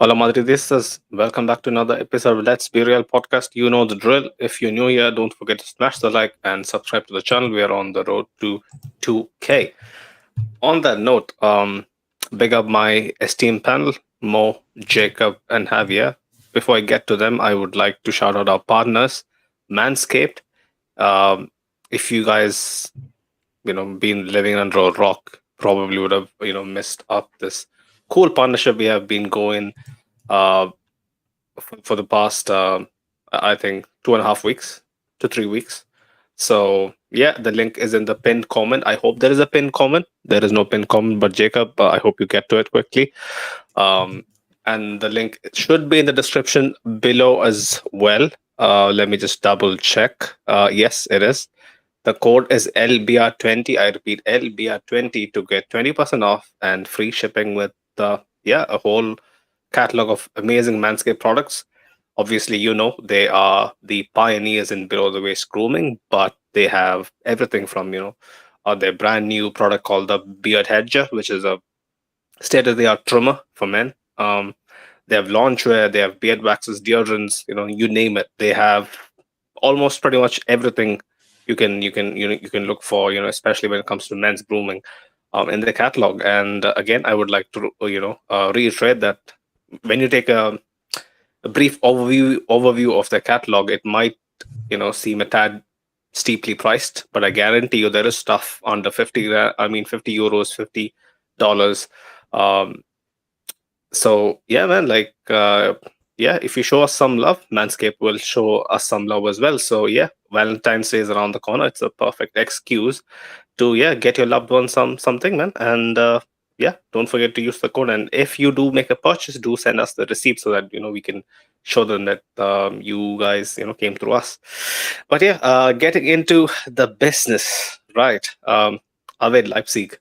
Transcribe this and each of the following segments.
Hola Madridistas, welcome back to another episode of Let's Be Real podcast. You know the drill. If you're new here, don't forget to smash the like and subscribe to the channel. We are on the road to 2K. On that note, big up my esteemed panel, Mo, Jacob, and Javier. Before I get to them, I would like to shout out our partners, Manscaped. Um, if you guys, been living under a rock, probably would have, missed up this cool partnership we have been going uh, for the past, I think, 2.5 weeks to 3 weeks. So yeah, the link is in the pinned comment. I hope there is a pinned comment. There is no pinned comment, but Jacob, I hope you get to it quickly. Um, and the link should be in the description below as well. Let me just double check. Yes, it is. The code is LBR20. I repeat, LBR20 to get 20% off and free shipping with a whole catalog of amazing Manscaped products. Obviously, they are the pioneers in below the waist grooming, but they have everything from their brand new product called the Beard Hedger, which is a state of the art trimmer for men. They have loungewear, they have beard waxes, deodorants, you name it. They have almost pretty much everything you can look for, especially when it comes to men's grooming, in the catalog. And again, I would like to reiterate that when you take a brief overview of the catalog, it might seem a tad steeply priced, but I guarantee you there is stuff under 50 euros, $50. Um, so yeah, man, yeah, if you show us some love, Manscaped will show us some love as well. So yeah, Valentine's Day is around the corner. It's a perfect excuse to get your loved one something, man. And yeah, don't forget to use the code. And if you do make a purchase, do send us the receipt so that we can show them that you guys came through us. But yeah, getting into the business, right? Away Leipzig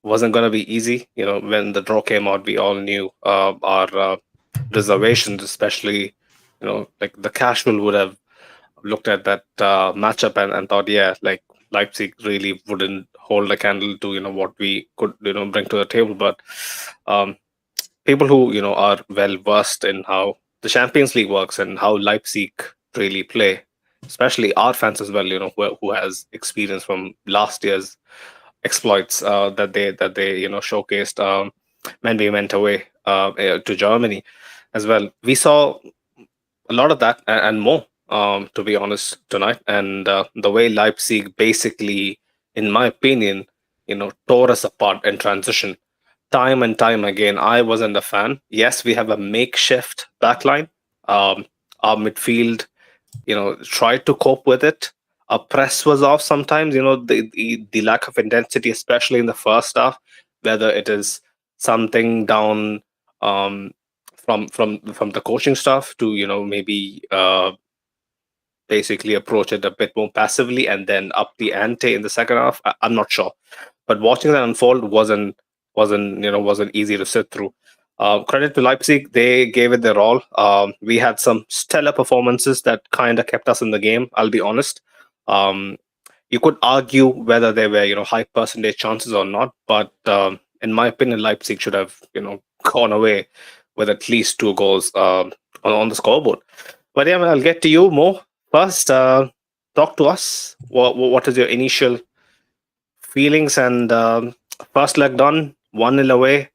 wasn't going to be easy. When the draw came out, we all knew our reservations, especially, like the casual would have looked at that matchup and thought, yeah, like Leipzig really wouldn't hold a candle to, what we could, bring to the table. But um, people who, are well versed in how the Champions League works and how Leipzig really play, especially our fans as well, who has experience from last year's exploits that they showcased when we went away to Germany as well. We saw a lot of that and more, to be honest, tonight. And the way Leipzig basically, in my opinion, tore us apart in transition time and time again. I wasn't a fan. Yes, we have a makeshift backline. Our midfield, tried to cope with it. Our press was off sometimes. The lack of intensity, especially in the first half, whether it is something down um, from the coaching staff to maybe basically approach it a bit more passively and then up the ante in the second half. I'm not sure, but watching that unfold wasn't easy to sit through. Credit to Leipzig, they gave it their all. We had some stellar performances that kind of kept us in the game. I'll be honest. Um, you could argue whether they were high percentage chances or not, but in my opinion, Leipzig should have gone away with at least two goals on the scoreboard. But yeah, man, I'll get to you more. First, talk to us. What is your initial feelings and first leg done, 1-0 away,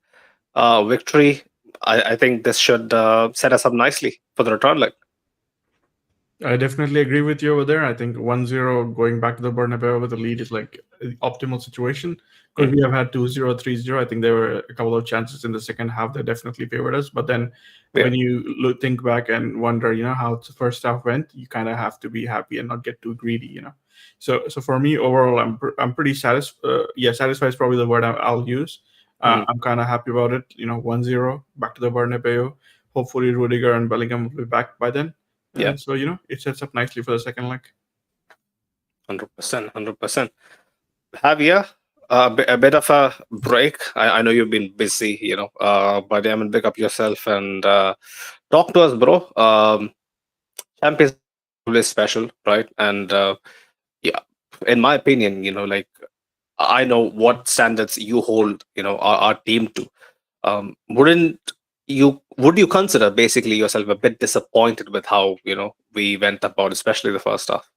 victory? I think this should set us up nicely for the return leg. I definitely agree with you over there. I think 1-0 going back to the Bernabeu with a lead is like the optimal situation. Could Mm. we have had 2-0, 3-0? I think there were a couple of chances in the second half that definitely favored us. But then Yeah, when you think back and wonder, how the first half went, you kind of have to be happy and not get too greedy. So for me overall, I'm pretty satisfied. Yeah, satisfied is probably the word I'll use. mhm. I'm kind of happy about it. 1-0 back to the Bernabeu. Hopefully Rudiger and Bellingham will be back by then. Yeah, So it sets up nicely for the second leg. 100%, 100%. Javier, a bit of a break. I know you've been busy, but I mean, pick up yourself and talk to us, bro. Champions League is always special, right? And yeah, in my opinion, like I know what standards you hold, our team to. Wouldn't you consider basically yourself a bit disappointed with how we went about, especially the first half?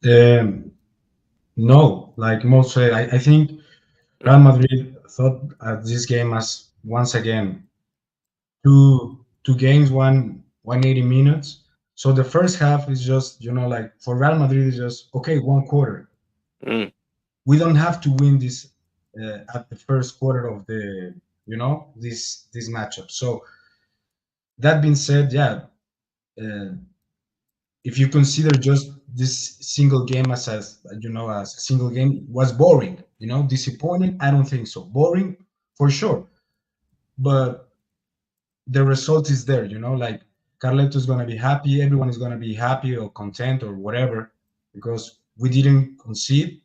Um, no, like Mo said, I think Real Mm, Madrid thought this game as once again two games, 180 minutes. So the first half is just like for Real Madrid is just okay, 1 quarter. mm, We don't have to win this at the first quarter of the this matchup. So that being said, yeah, uh, if you consider just this single game as a single game was boring, disappointing. I don't think so. Boring for sure, but the result is there. Like Carleto is gonna be happy. Everyone is gonna be happy or content or whatever because we didn't concede.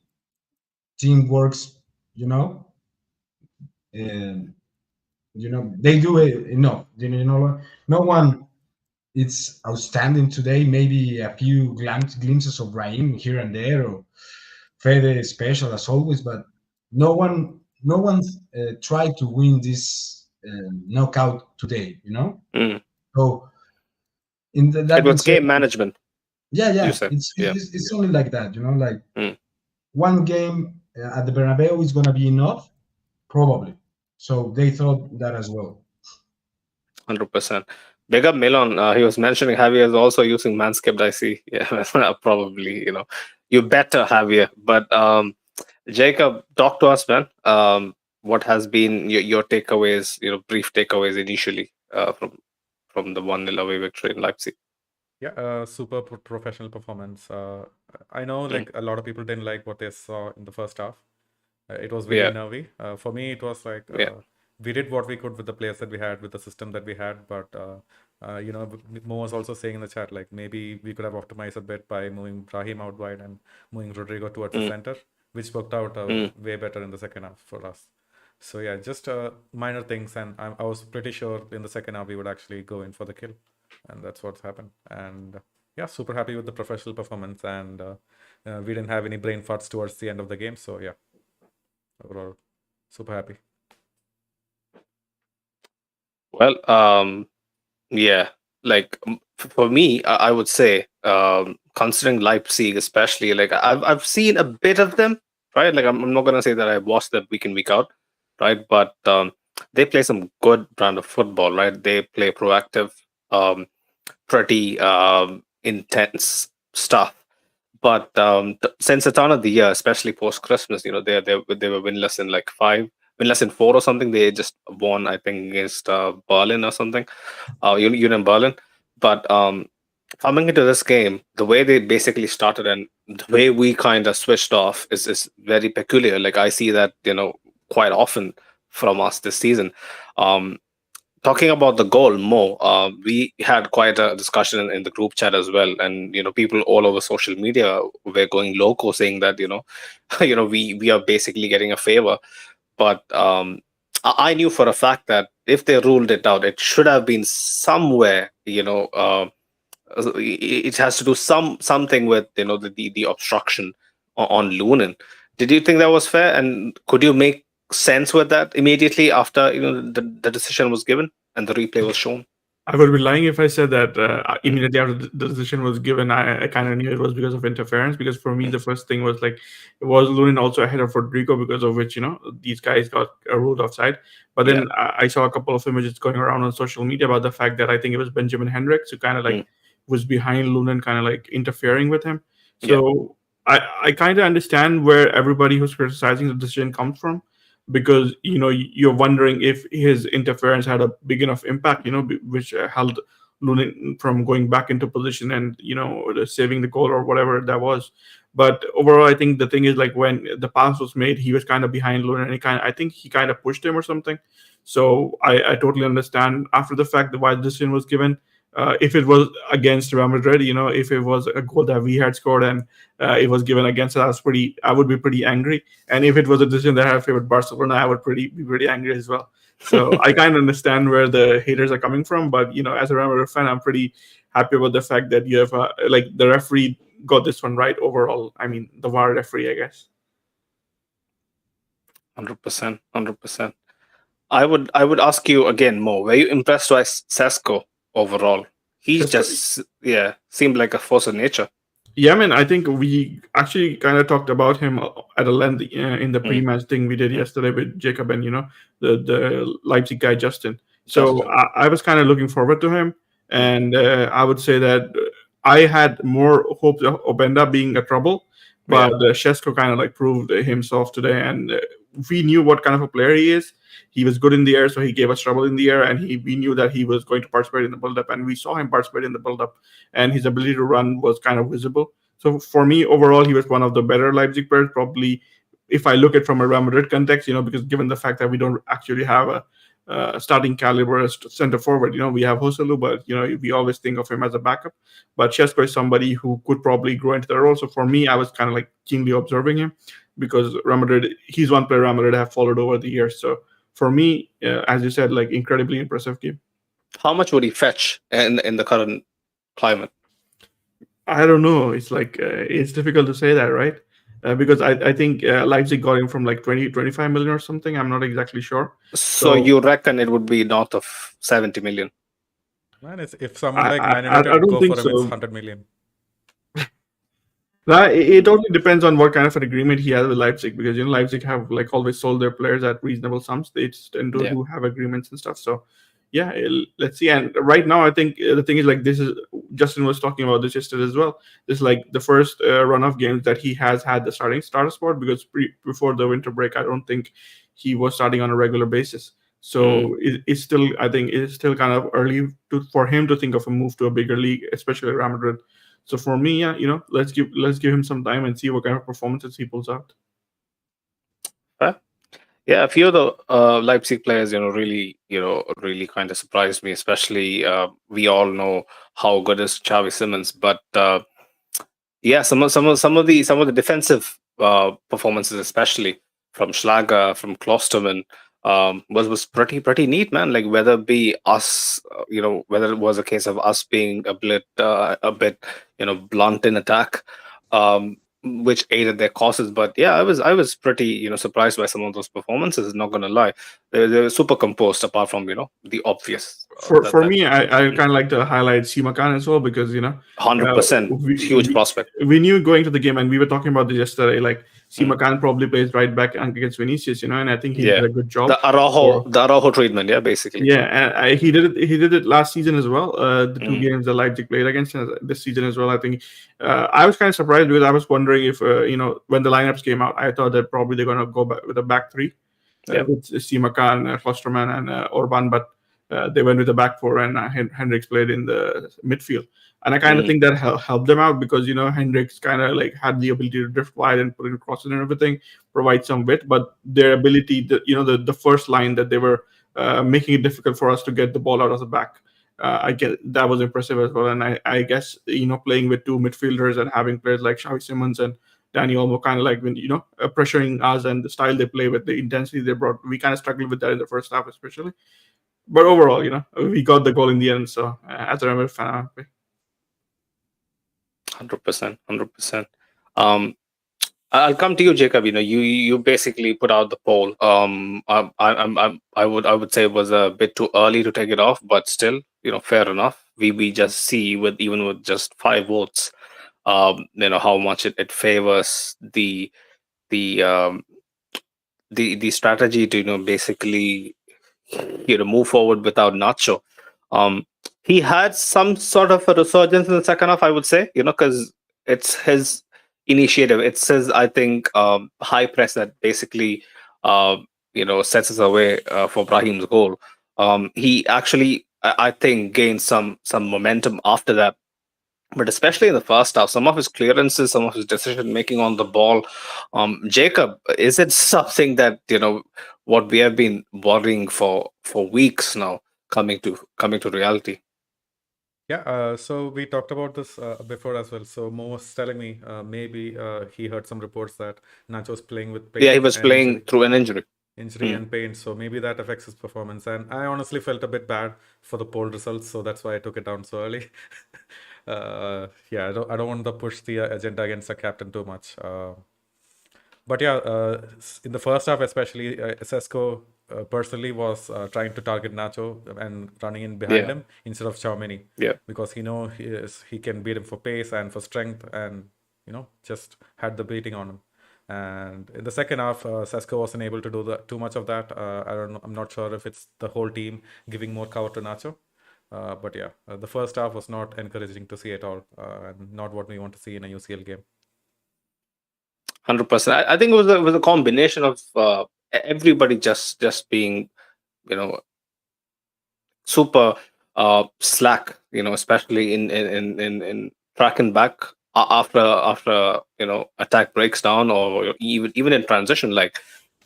Team works, you know, and they do it enough. No one it's outstanding today. Maybe a few glimpses of Brahim here and there, or Fede special as always, but no one tried to win this knockout today. mm. So that It being was said, game management, yeah, you yeah, said. it's Yeah. it's, it's only like that. Like Mm, one game at the Bernabeu is gonna be enough, probably. So they thought that as well. 100%. Big up Milan. He was mentioning Javier is also using Manscaped. I see. Yeah, probably. You better Javier. But Jacob, talk to us, man. What has been your takeaways? Brief takeaways initially from the 1-0 away victory in Leipzig. Yeah, super professional performance. I know Mm, like a lot of people didn't like what they saw in the first half. It was very yeah, nervy. For me, it was like yeah. we did what we could with the players that we had, with the system that we had. But Mo was also saying in the chat like maybe we could have optimized a bit by moving Brahim out wide and moving Rodrigo towards the Mm, center, which worked out mm. way better in the second half for us. So yeah, just minor things, and I was pretty sure in the second half we would actually go in for the kill, and that's what's happened. And yeah, super happy with the professional performance, and we didn't have any brain farts towards the end of the game. So yeah, overall, super happy. Well, yeah. Like for me, I would say, considering Leipzig, especially, like I've seen a bit of them, right? Like I'm not gonna say that I watched them week in week out, right? But they play some good brand of football, right? They play proactive, um, pretty intense stuff. But since the turn of the year, especially post Christmas, they were winless in like winless in four or something. They just won, I think, against Berlin or something, Union Berlin. But coming into this game, the way they basically started and the way we kind of switched off is very peculiar. Like I see that quite often from us this season. Um, Talking about the goal more, we had quite a discussion in the group chat as well, and people all over social media were going loco, saying that we are basically getting a favor. But I knew for a fact that if they ruled it out, it should have been somewhere. It has to do something with the obstruction on Lunin. Did you think that was fair? And could you make sense with that immediately after the decision was given and the replay was shown? I would be lying if I said that Mm, immediately after the decision was given, I kind of knew it was because of interference. Because for me, mm, the first thing was like, it was Lunin also ahead of Rodrigo, because of which these guys got ruled offside. But yeah. then I saw a couple of images going around on social media about the fact that I think it was Benjamin Hendricks who kind of like Mm, was behind Lunin, kind of like interfering with him. yeah. So I kind of understand where everybody who's criticizing the decision comes from, because you're wondering if his interference had a big enough impact, which held Lunin from going back into position and saving the goal or whatever that was. But overall, I think the thing is, like, when the pass was made, he was kind of behind Lunin, and I think he kind of pushed him or something. So I totally understand after the fact that why the decision was given. If it was against Real Madrid, if it was a goal that we had scored and it was given against us, I would be pretty angry. And if it was a decision that I favored Barcelona, I would be pretty angry as well. So I kind of understand where the haters are coming from, but as a Real Madrid fan, I'm pretty happy about the fact that you have like the referee got this one right overall. I mean, the VAR referee, I guess. 100%. 100%. I would ask you again more. Were you impressed by Sesko overall? He's Sesko, just seemed like a force of nature. yeah, man, I think we actually kind of talked about him at a length in the Mm. pre-match thing we did yesterday with Jacob and the Leipzig guy Justin. So Justin. I was kind of looking forward to him, Mm. and I would say that I had more hopes of Obenda being a trouble, Yeah. but Shesko kind of like proved himself today, and we knew what kind of a player he is. He was good in the air, so he gave us trouble in the air, and we knew that he was going to participate in the build-up, and we saw him participate in the build-up, and his ability to run was kind of visible. So for me, overall, he was one of the better Leipzig players. Probably, if I look at from a Real Madrid context, because given the fact that we don't actually have a starting caliber as center forward, we have Joselu, but we always think of him as a backup. But Chesko is somebody who could probably grow into the role. So for me, I was kind of like keenly observing him because Real Madrid, he's one player Real Madrid have followed over the years. So for me, as you said, like incredibly impressive game. How much would he fetch in the current climate? I don't know. It's like it's difficult to say that, right? Because I think Leipzig got him from like 20-25 million or something. I'm not exactly sure. So you reckon it would be north of 70 million? Man, if someone I, like I, Man I United don't go think for him, it's so. 100 million. It totally depends on what kind of an agreement he has with Leipzig, because Leipzig have like always sold their players at reasonable sums. They just tend to do have agreements and stuff. So yeah, let's see. And right now, I think the thing is like this is Justin was talking about this yesterday as well. This is like the first run of games that he has had the starter spot, because before the winter break, I don't think he was starting on a regular basis. So it's still, I think it's still kind of early for him to think of a move to a bigger league, especially Real Madrid. So for me, yeah, let's give him some time and see what kind of performances he pulls out. Yeah, a few of the Leipzig players, really kind of surprised me. Especially, we all know how good is Xavi Simons, but yeah, some of the defensive performances, especially from Schlager, from Klosterman, was pretty neat, man. Like whether it be us, whether it was a case of us being a bit blunt in attack, which aided their causes. But yeah, I was pretty surprised by some of those performances. Not gonna lie, they were super composed. Apart from the obvious. For me, I kind of like to highlight Simakan as well, because 100% huge prospect. We knew going to the game, and we were talking about this yesterday. Like Simakan probably plays right back against Vinicius, and I think he did a good job. The Araujo treatment, yeah, basically. Yeah, and he did it. He did it last season as well. The two games that Leipzig played against this season as well. I think I was kind of surprised, because I was wondering if when the lineups came out, I thought that probably they're going to go back with a back three with Simakan, Klosterman, and Orban, but they went with the back four, and Hendricks played in the midfield. And I kind of think that helped them out, because Hendricks kind of like had the ability to drift wide and put in crosses and everything, provide some width, but their ability, the first line that they were making it difficult for us to get the ball out of the back. I get that was impressive as well, and I guess playing with two midfielders and having players like Xavi Simons and Dani Olmo kind of like when pressuring us, and the style they play with, the intensity they brought, we kind of struggled with that in the first half especially. But overall, we got the goal in the end. So as a Real fan, I'm happy. 100%. I'll come to you, Jacob. You basically put out the poll. I would say it was a bit too early to take it off, but still, fair enough. We just see even with just 5 votes, how much it favors the strategy to basically move forward without Nacho. He had some sort of a resurgence in the second half, I would say, because it's his initiative. It's his, I think, high press that basically, sets us away for Brahim's goal. He actually, I think, gained some momentum after that. But especially in the first half, some of his clearances, some of his decision making on the ball. Jacob, is it something that what we have been worrying for weeks now coming to reality? Yeah, so we talked about this before as well. So Mo was telling me maybe he heard some reports that Nacho was playing with pain. Yeah, he was playing through an injury. And pain, so maybe that affects his performance. And I honestly felt a bit bad for the poll results, so that's why I took it down so early. Yeah, I don't want to push the agenda against the captain too much. But yeah, in the first half especially, Sesko personally was trying to target Nacho and running in behind Yeah, him instead of Tchouameni, yeah. because he can beat him for pace and for strength, and just had the beating on him. And in the second half, Sesko wasn't able to do too much of that. I don't know. I'm not sure if it's the whole team giving more cover to Nacho. But yeah, the first half was not encouraging to see at all, and not what we want to see in a UCL game. 100%. I think it was a combination of everybody just being, you know, super slack, especially in tracking back after attack breaks down, or even in transition. Like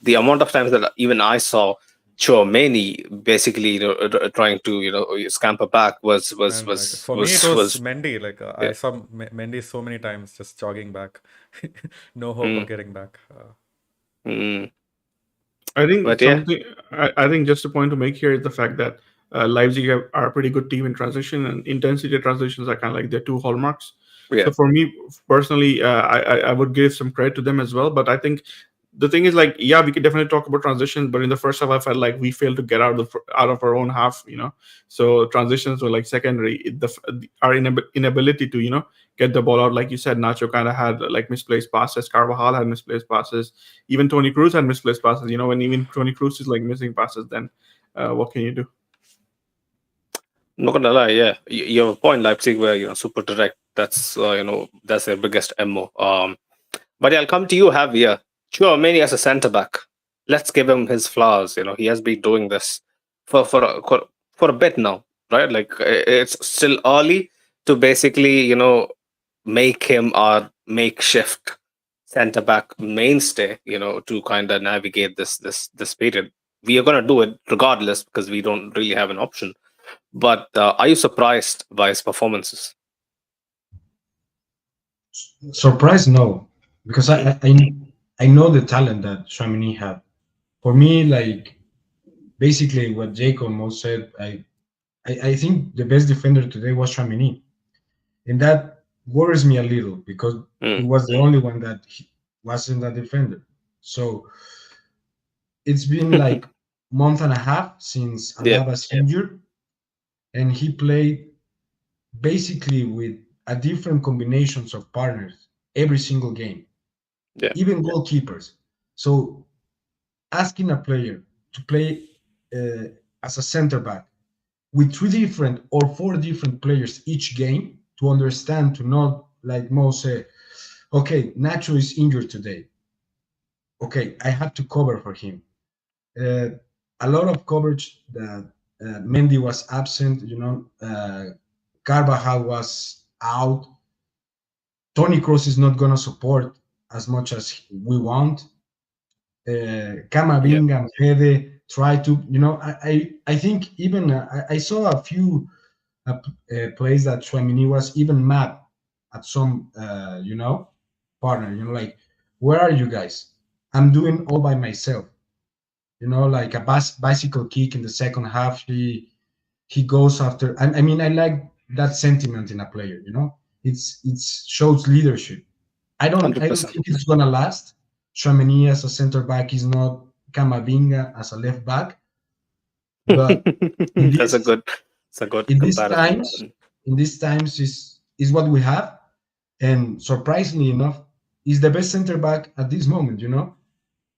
the amount of times that even I saw Chouameni basically trying to scamper back was was And like was for me, it was was was Mendy. Like yeah. I saw Mendy so many times just jogging back, no hope of Mm, getting back. mm. I think But yeah, something. I think just a point to make here is the fact that Leipzig are a pretty good team in transition, and intensity transitions are kind of like their two hallmarks. yeah. So for me personally, I would give some credit to them as well. But I think the thing is, like, yeah, we could definitely talk about transitions, but in the first half, I felt like we failed to get out of our own half. So transitions were like secondary. Our inability to get the ball out, like you said, Nacho kind of had like misplaced passes. Carvajal had misplaced passes. Even Tony Cruz had misplaced passes. When even Tony Cruz is like missing passes, then what can you do? Not gonna lie, yeah, you have a point, Leipzig, where super direct. That's their biggest MO. But yeah, I'll come to you, Javier. Chouameni as a centre back. Let's give him his flowers. He has been doing this for a bit now, right? Like it's still early to basically make him our makeshift centre back mainstay. To kind of navigate this period. We are gonna do it regardless because we don't really have an option. But are you surprised by his performances? Surprise, no, because Mm, I know the talent that Tchouameni had. For me, like basically what Jacob most said, I think the best defender today was Tchouameni, and that worries me a little because he mm, was the only one that wasn't a defender. So it's been like month and a half since yeah, Alaba's injured, and he played basically with a different combinations of partners every single game, yeah, even goalkeepers. So asking a player to play uh, as a center back with three different or four different players each game to understand, to not like Mo say, okay, Nacho is injured today. Okay, I have to cover for him. Uh, a lot of coverage that Mendy was absent, Carvajal was out. Tony Kroos is not going to support as much as we want. yeah. Camavinga and Fede try to, I think even I saw a few plays that Tchouameni was even mad at some, partner, like, where are you guys? I'm doing all by myself. Like a bicycle kick in the second half. He goes after. I mean, I like that sentiment in a player. It shows leadership. I don't 100%. think it's gonna last. Tchouameni as a center back is not Camavinga as a left back, but in That's a this good, it's a good in these comparison. times, is what we have, and surprisingly enough, is the best center back at this moment.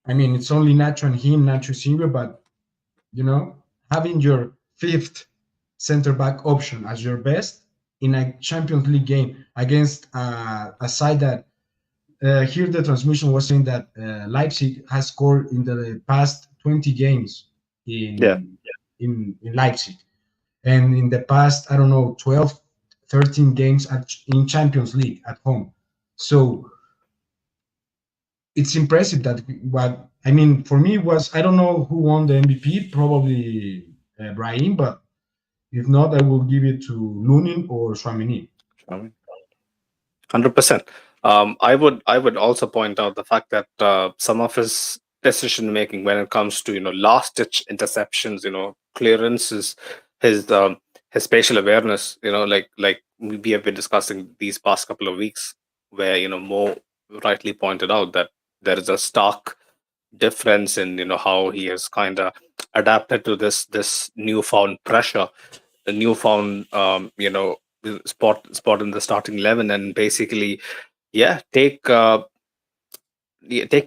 I mean, it's only Nacho and him, Nacho Senior, but having your fifth center back option as your best in a Champions League game against a side that here the transmission was saying that Leipzig has scored in the past 20 games Yeah, in Leipzig, and in the past, I don't know, 12, 13 games in Champions League at home. So it's impressive that what I mean for me was, I don't know who won the MVP, probably Brahim, but if not, I will give it to Lunin or Tchouameni. 100%. I would also point out the fact that some of his decision making when it comes to last ditch interceptions, clearances, his his spatial awareness, like we have been discussing these past couple of weeks, where Mo rightly pointed out that there is a stark difference in how he has kind of adapted to this newfound pressure, the newfound spot in the starting 11, and basically, yeah, take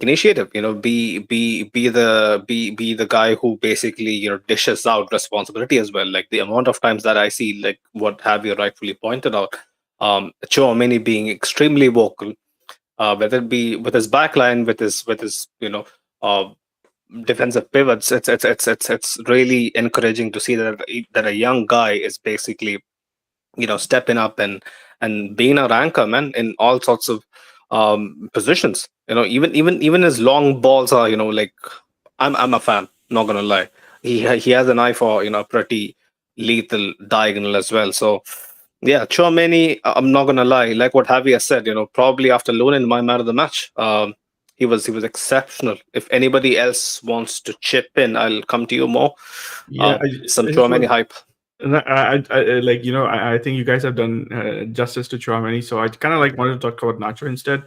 initiative. Be the guy who basically dishes out responsibility as well. Like the amount of times that I see, like what have you rightfully pointed out, Tchouameni being extremely vocal, whether it be with his backline, with his uh, defensive pivots. It's really encouraging to see that a young guy is basically stepping up and being a ranker, man, in all sorts of positions. Even his long balls are like, I'm a fan, not gonna lie. He has an eye for pretty lethal diagonal as well. So yeah, Chouameni, I'm not gonna lie, like what Javier said, probably after Lunin, my man of the match. He was exceptional. If anybody else wants to chip in, I'll come to you more. Yeah, Some I just Chouameni want. hype. And like I think you guys have done justice to Chouameni, so I kind of like wanted to talk about Nacho instead.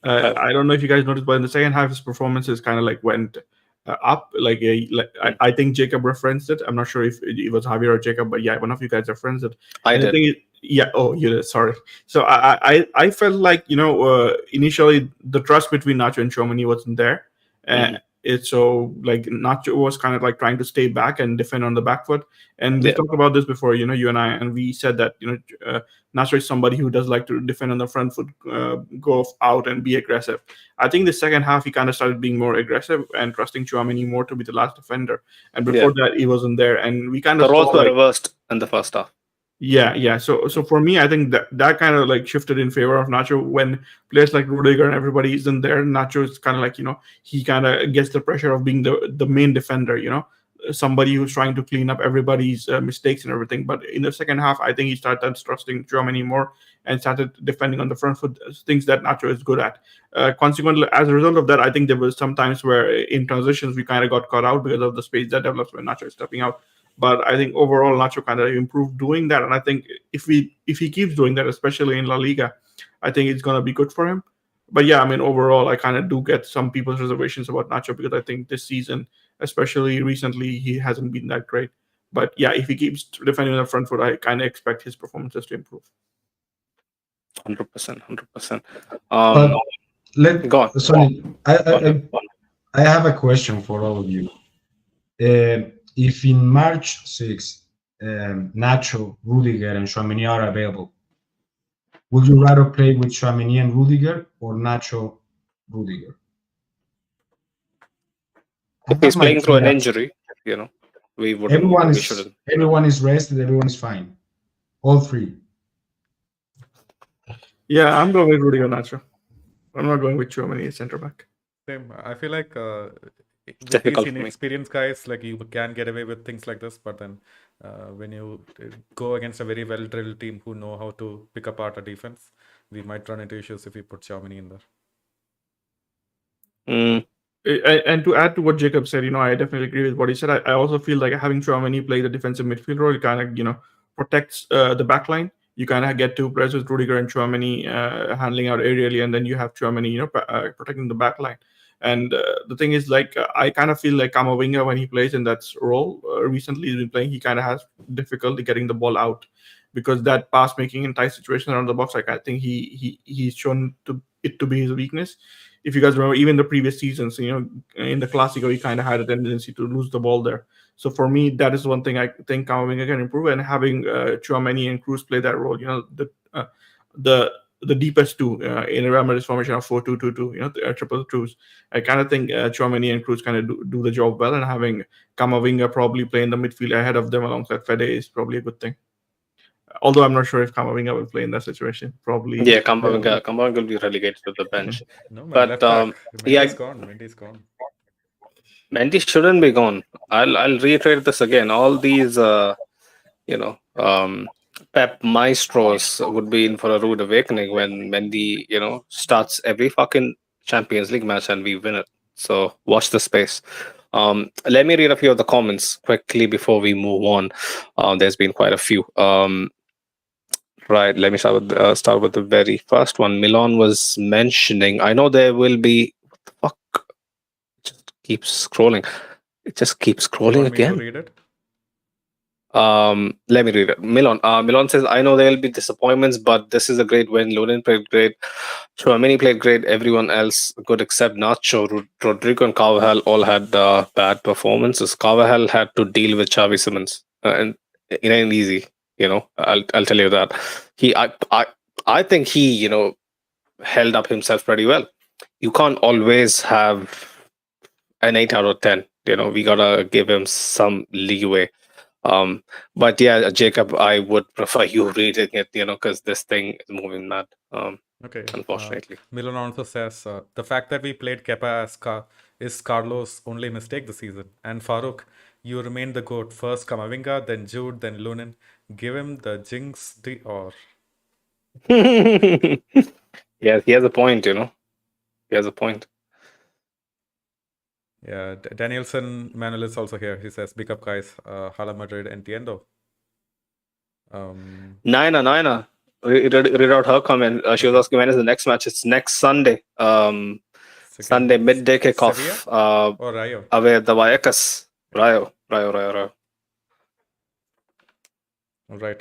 Okay. I don't know if you guys noticed, but in the second half, his performance is kind of like went up. I think Jacob referenced it. I'm not sure if it was Javier or Jacob, but yeah, one of you guys referenced it. I And the did. thing is, yeah, oh, you did. Sorry. So I felt like initially the trust between Nacho and Chouameni wasn't there. Mhm. It's so like Nacho was kind of like trying to stay back and defend on the back foot. And we Yeah. talked about this before, you and I, and we said that Nacho is somebody who does like to defend on the front foot, go out and be aggressive. I think the second half he kind of started being more aggressive and trusting Chouameni more to be the last defender. And before Yeah. that, he wasn't there, and we kind The of saw roles were like reversed in the first half. yeah. So for me, I think that kind of like shifted in favor of Nacho when players like Rodrigo and everybody isn't there. Nacho is kind of like he kind of gets the pressure of being the main defender. Somebody who's trying to clean up everybody's mistakes and everything. But in the second half, I think he started trusting Germany more and started defending on the front foot, things that Nacho is good at. Consequently, as a result of that, I think there was some times where in transitions we kind of got caught out because of the space that develops when Nacho is stepping out. But I think overall Nacho kind of improved doing that, and I think if he keeps doing that, especially in La Liga, I think it's gonna be good for him. But yeah, I mean overall, I kind of do get some people's reservations about Nacho because I think this season, especially recently, he hasn't been that great. But yeah, if he keeps defending on the front foot, I kind of expect his performances to improve. 100%, 100%. But Go on. sorry, I, Go on, I go on. I have a question for all of you. If in March 6th, Nacho, Rudiger, and Tchouameni are available, would you rather play with Tchouameni and Rudiger or Nacho, Rudiger? I If have he's my playing through three an answers. injury, we wouldn't. We shouldn't. Everyone is rested. Everyone is fine. All three. Yeah, I'm going with Rodrigo Nacho. I'm not going with Chouameni as centre back. Same. I feel like with these Difficult for me. inexperienced guys, like you can get away with things like this, but then when you go against a very well-drilled team who know how to pick apart a defense, we might run into issues if we put Tchouameni in there. And to add to what Jacob said, I definitely agree with what he said. I also feel like having Tchouameni play the defensive midfield role, it kind of protects the back line. You kind of get two players with Rudiger and Tchouameni handling out aerially, and then you have Tchouameni, protecting the back line. And the thing is, like, I kind of feel like Camavinga, when he plays in that role, recently he's been playing, he kind of has difficulty getting the ball out because that pass making in tight situations around the box, like I think he's shown it to be his weakness. If you guys remember, even the previous seasons, in the Clasico, he kind of had a tendency to lose the ball there. So for me, that is one thing I think Camavinga can improve, and having Tchouameni and Cruz play that role. The deepest two in a Real Madrid formation of 4-2-2-2, triple twos. I kind of think Tchouameni and Cruz kind of do the job well, and having Camavinga probably play in the midfield ahead of them alongside Fede is probably a good thing. Although I'm not sure if Camavinga will play in that situation. Probably. Yeah, Camavinga will be relegated to the bench. No, man, But left back. yeah, Mendy's gone. Mendy shouldn't be gone. I'll reiterate this again. All these Pep maestros would be in for a rude awakening when Mendy starts every fucking Champions League match and we win it. So watch the space. Let me read a few of the comments quickly before we move on. There's been quite a few. Right, let me start with the very first one. Milan was mentioning, I know there will be, what the fuck? keeps scrolling. It just keeps You scrolling want me to again. read it? Let me read it. Milan says, I know there will be disappointments, but this is a great win. Lunin played great. Tchouameni played great. Everyone else good except Nacho. Rodrigo and Carvajal all had bad performances. Carvajal had to deal with Xavi Simons, and it ain't easy. I'll tell you that. I think he held up himself pretty well. You can't always have an 8 out of 10. We gotta give him some leeway. But yeah, Jacob, I would prefer you reading it, because this thing is moving mad. Okay. Unfortunately. Milan also says the fact that we played Kepa as is Carlos' only mistake this season. And Farouk, you remain the GOAT. First Camavinga, then Jude, then Lunin. Give him the jinx or. Yeah, he has a point. He has a point. Yeah, Danielson Manuel is also here. He says, "Big up, guys. Hala Madrid, entiendo." Nina, read out her comment. She was asking when is the next match. It's next Sunday. Sunday midday kickoff. Sevilla or Rayo? Away at the Vallecas. Rayo. All right.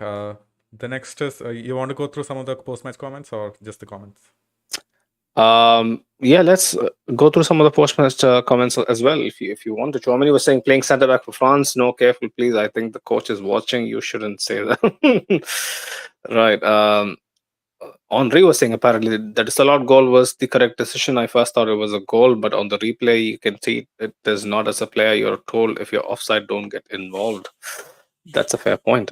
The next is you want to go through some of the post-match comments or just the comments? Yeah, let's go through some of the post-match comments as well if you want to. Tchouameni was saying playing centre back for France. No, careful, please. I think the coach is watching. You shouldn't say that. Right. Henri was saying apparently the disallowed goal was the correct decision. I first thought it was a goal, but on the replay you can see it is not. As a player, you're told if you're offside, don't get involved. That's a fair point.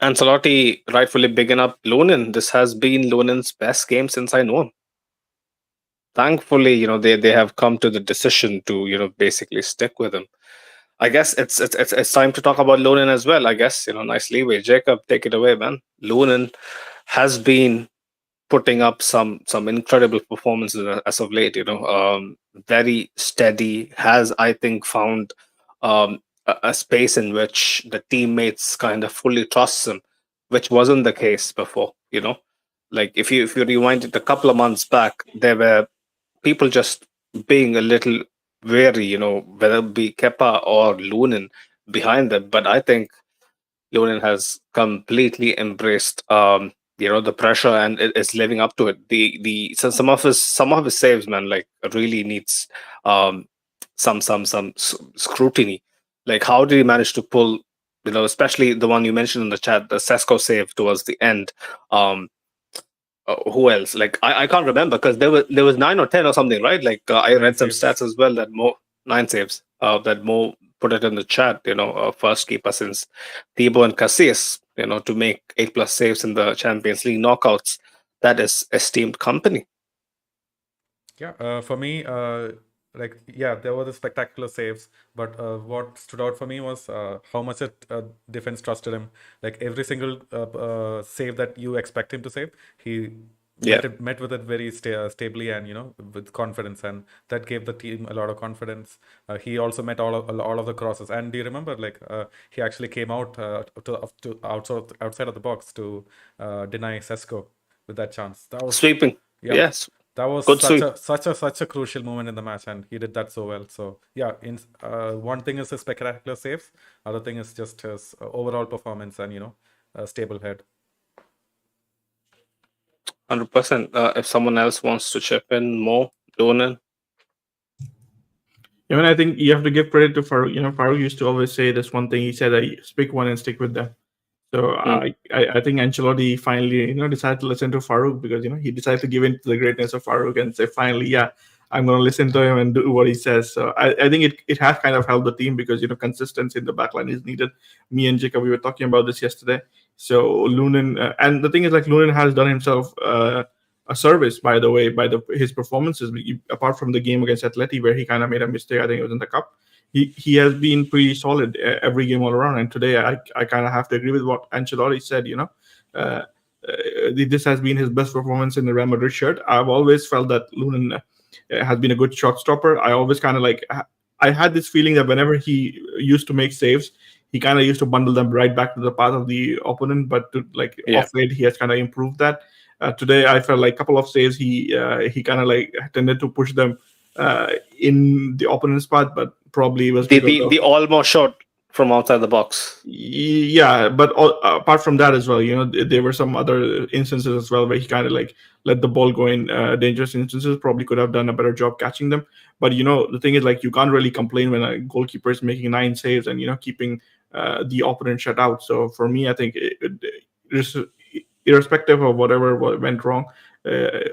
Ancelotti rightfully bigging up Lunin. This has been Lunin's best game since I know him. Thankfully, they have come to the decision to basically stick with him. I guess it's time to talk about Lunin as well. I guess nice leeway. Jacob, take it away, man. Lunin has been putting up some incredible performances as of late. Very steady. Has, I think, found a space in which the teammates kind of fully trust him, which wasn't the case before. Like if you rewind it a couple of months back, there were people just being a little wary, whether it be Kepa or Lunin behind them. But I think Lunin has completely embraced the pressure and is living up to it. So some of his saves, man, like really needs some scrutiny. Like how did he manage to pull, especially the one you mentioned in the chat, the Sesko save towards the end. Who else? Like I can't remember because there was 9 or 10 or something, right? Like I read some stats as well that 9 saves. That Mo put it in the chat. First keeper since Thibaut and Casillas. To make 8+ saves in the Champions League knockouts. That is esteemed company. Yeah, for me, there were the spectacular saves, but what stood out for me was how much defense trusted him. Like every single save that you expect him to save, he met with it very stably and with confidence, and that gave the team a lot of confidence. He also met all of the crosses, and do you remember he actually came out to outside of the box to deny Sesko with that chance. That was sweeping. Yeah. Yes. That was such a crucial moment in the match, and he did that so well. So yeah, one thing is his spectacular saves, other thing is just his overall performance and a stable head. 100%. If someone else wants to chip in more, Lunin. I think you have to give credit to Farouk. Farouk used to always say this one thing. He said, "I speak one and stick with them." So I think Ancelotti finally decided to listen to Farouk because he decided to give in to the greatness of Farouk and say finally, yeah, I'm going to listen to him and do what he says. So I think it has kind of helped the team because consistency in the backline is needed. Me and Jacob, we were talking about this yesterday. So Lunin and the thing is Lunin has done himself a service, by the way, by his performances. Apart from the game against Atleti where he kind of made a mistake, I think it was in the cup. He has been pretty solid every game all around. And today I kind of have to agree with what Ancelotti said. This has been his best performance in the Real Madrid shirt. I've always felt that Lunin has been a good shot stopper. I always kind of I had this feeling that whenever he used to make saves, he kind of used to bundle them right back to the path of the opponent. But off late, he has kind of improved that. Today, I felt like a couple of saves, he kind of tended to push them in the opponent's path, but probably it was The because the of the almost shot from outside the box. yeah. But apart from that as well, there were some other instances as well where he kind of like let the ball go in dangerous instances. Probably could have done a better job catching them. But the thing is, like, you can't really complain when a goalkeeper is making 9 saves and keeping the opponent shut out. So for me, I think irrespective of whatever went wrong,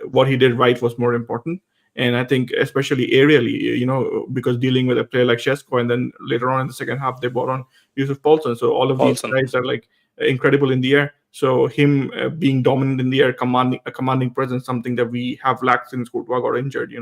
what he did right was more important. And I think especially aerially, because dealing with a player like Sesko, and then later on in the second half they brought on Yusuf Paulson. So all of these Paulson. guys are like incredible in the air. So him being dominant in the air, commanding presence, something that we have lacked since Courtois got injured.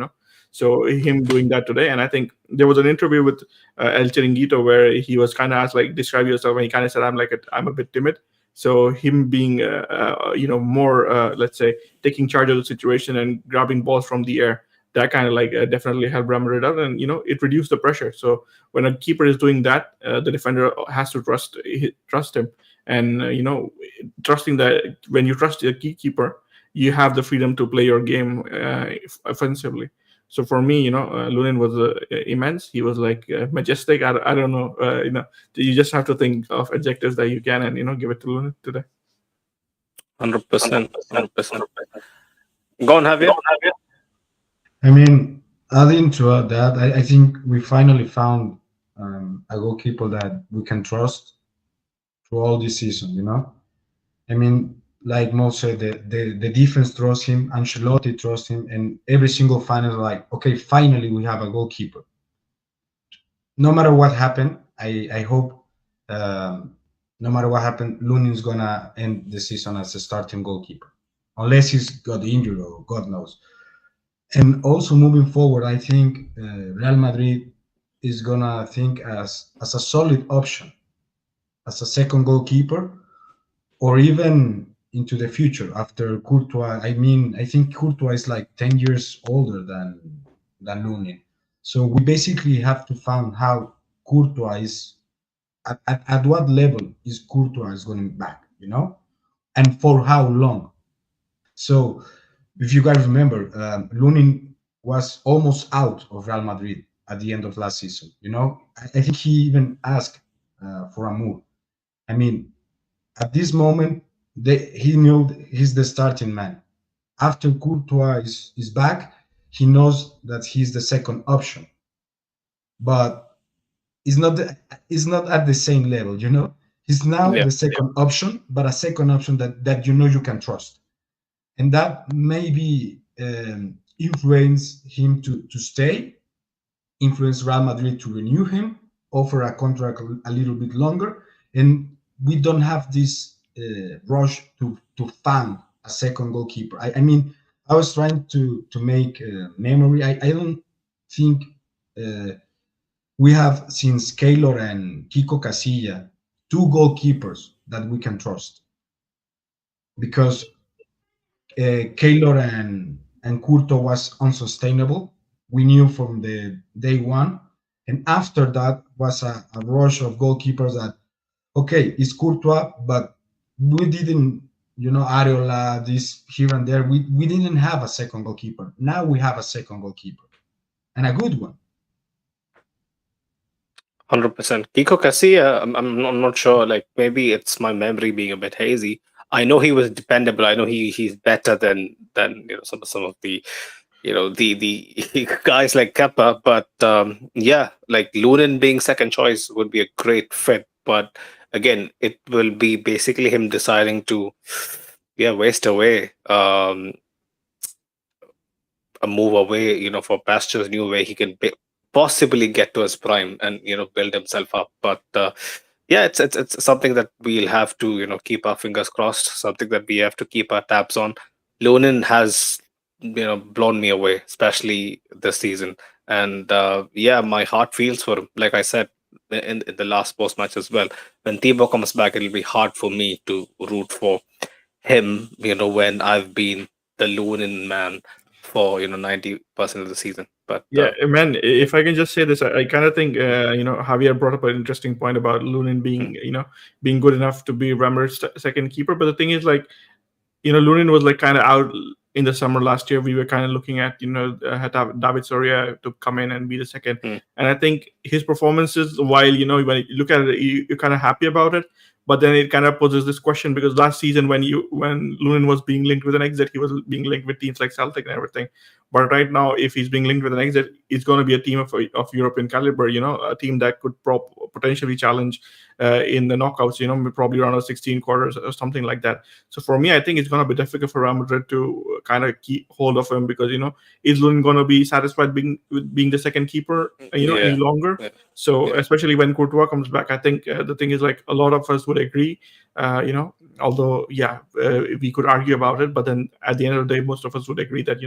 So him doing that today, and I think there was an interview with El Chiringuito where he was kind of asked, like, describe yourself, and he kind of said, I'm a bit timid. So him being more let's say taking charge of the situation and grabbing balls from the air, that kind of like definitely helped Real Madrid out, and it reduced the pressure. So when a keeper is doing that, the defender has to trust him, and trusting that when you trust the key keeper, you have the freedom to play your game offensively. So for me, Lunin was immense. He was like majestic. I don't know. You just have to think of adjectives that you can, and give it to Lunin today. 100%. 100%. Go on, Javier. I mean, adding to that, I think we finally found a goalkeeper that we can trust through all this season. I mean, like Mo said, the defense trusts him, Ancelotti trusts him, and every single fan is like, okay, finally we have a goalkeeper. No matter what happened, I hope no matter what happened, Lunin's gonna end the season as a starting goalkeeper, unless he's got injured or God knows. And also moving forward, I think Real Madrid is gonna think as a solid option, as a second goalkeeper, or even into the future after Courtois. I mean, I think Courtois is like 10 years older than Lunin. So we basically have to find how Courtois is at what level is Courtois is going back, and for how long. So if you guys remember, Lunin was almost out of Real Madrid at the end of last season. I think he even asked for a move. I mean, at this moment, he knew he's the starting man. After Courtois is back, he knows that he's the second option, but it's not at the same level. He's now Yeah. the second option, but a second option that you can trust, and that maybe influence him to stay, influence Real Madrid to renew him, offer a contract a little bit longer, and we don't have this rush to find a second goalkeeper. I mean, I was trying to make memory. I don't think we have, since Keylor and Kiko Casilla, two goalkeepers that we can trust, because Keylor and Curto was unsustainable. We knew from the day one, and after that was a rush of goalkeepers that, okay, it's Courtois, but we didn't, Areola, this here and there. We didn't have a second goalkeeper. Now we have a second goalkeeper, and a good one. 100%. Kiko Casilla, I'm not sure. Like, maybe it's my memory being a bit hazy. I know he was dependable. I know he's better than some of the the guys like Kepa. But yeah, like Lunin being second choice would be a great fit. But again, it will be basically him deciding to waste away a move away, for pastures new, where he can possibly get to his prime and build himself up. But yeah, it's something that we'll have to keep our fingers crossed. Something that we have to keep our tabs on. Lunin has blown me away, especially this season, and yeah, my heart feels for him. Like I said in the last post match as well, when Thibaut comes back, it'll be hard for me to root for him. When I've been the Lunin man for 90% of the season. But Yeah, man. If I can just say this, I kind of think Javier brought up an interesting point about Lunin being being good enough to be Remer's second keeper. But the thing is, like, Lunin was like kind of out in the summer last year, we were kind of looking at, had David Soria to come in and be the second. Mm. And I think his performances, while, when you look at it, you're kind of happy about it. But then it kind of poses this question, because last season when Lunin was being linked with an exit, he was being linked with teams like Celtic and everything. But right now, if he's being linked with an exit, it's going to be a team of European caliber, a team that could potentially challenge in the knockouts, probably around 16 quarters or something like that. So for me, I think it's going to be difficult for Real Madrid to kind of keep hold of him, because, is Lunin going to be satisfied with being the second keeper, any longer? Yeah. So especially when Courtois comes back, I think the thing is, like, a lot of us would agree, although, we could argue about it, but then at the end of the day, most of us would agree that,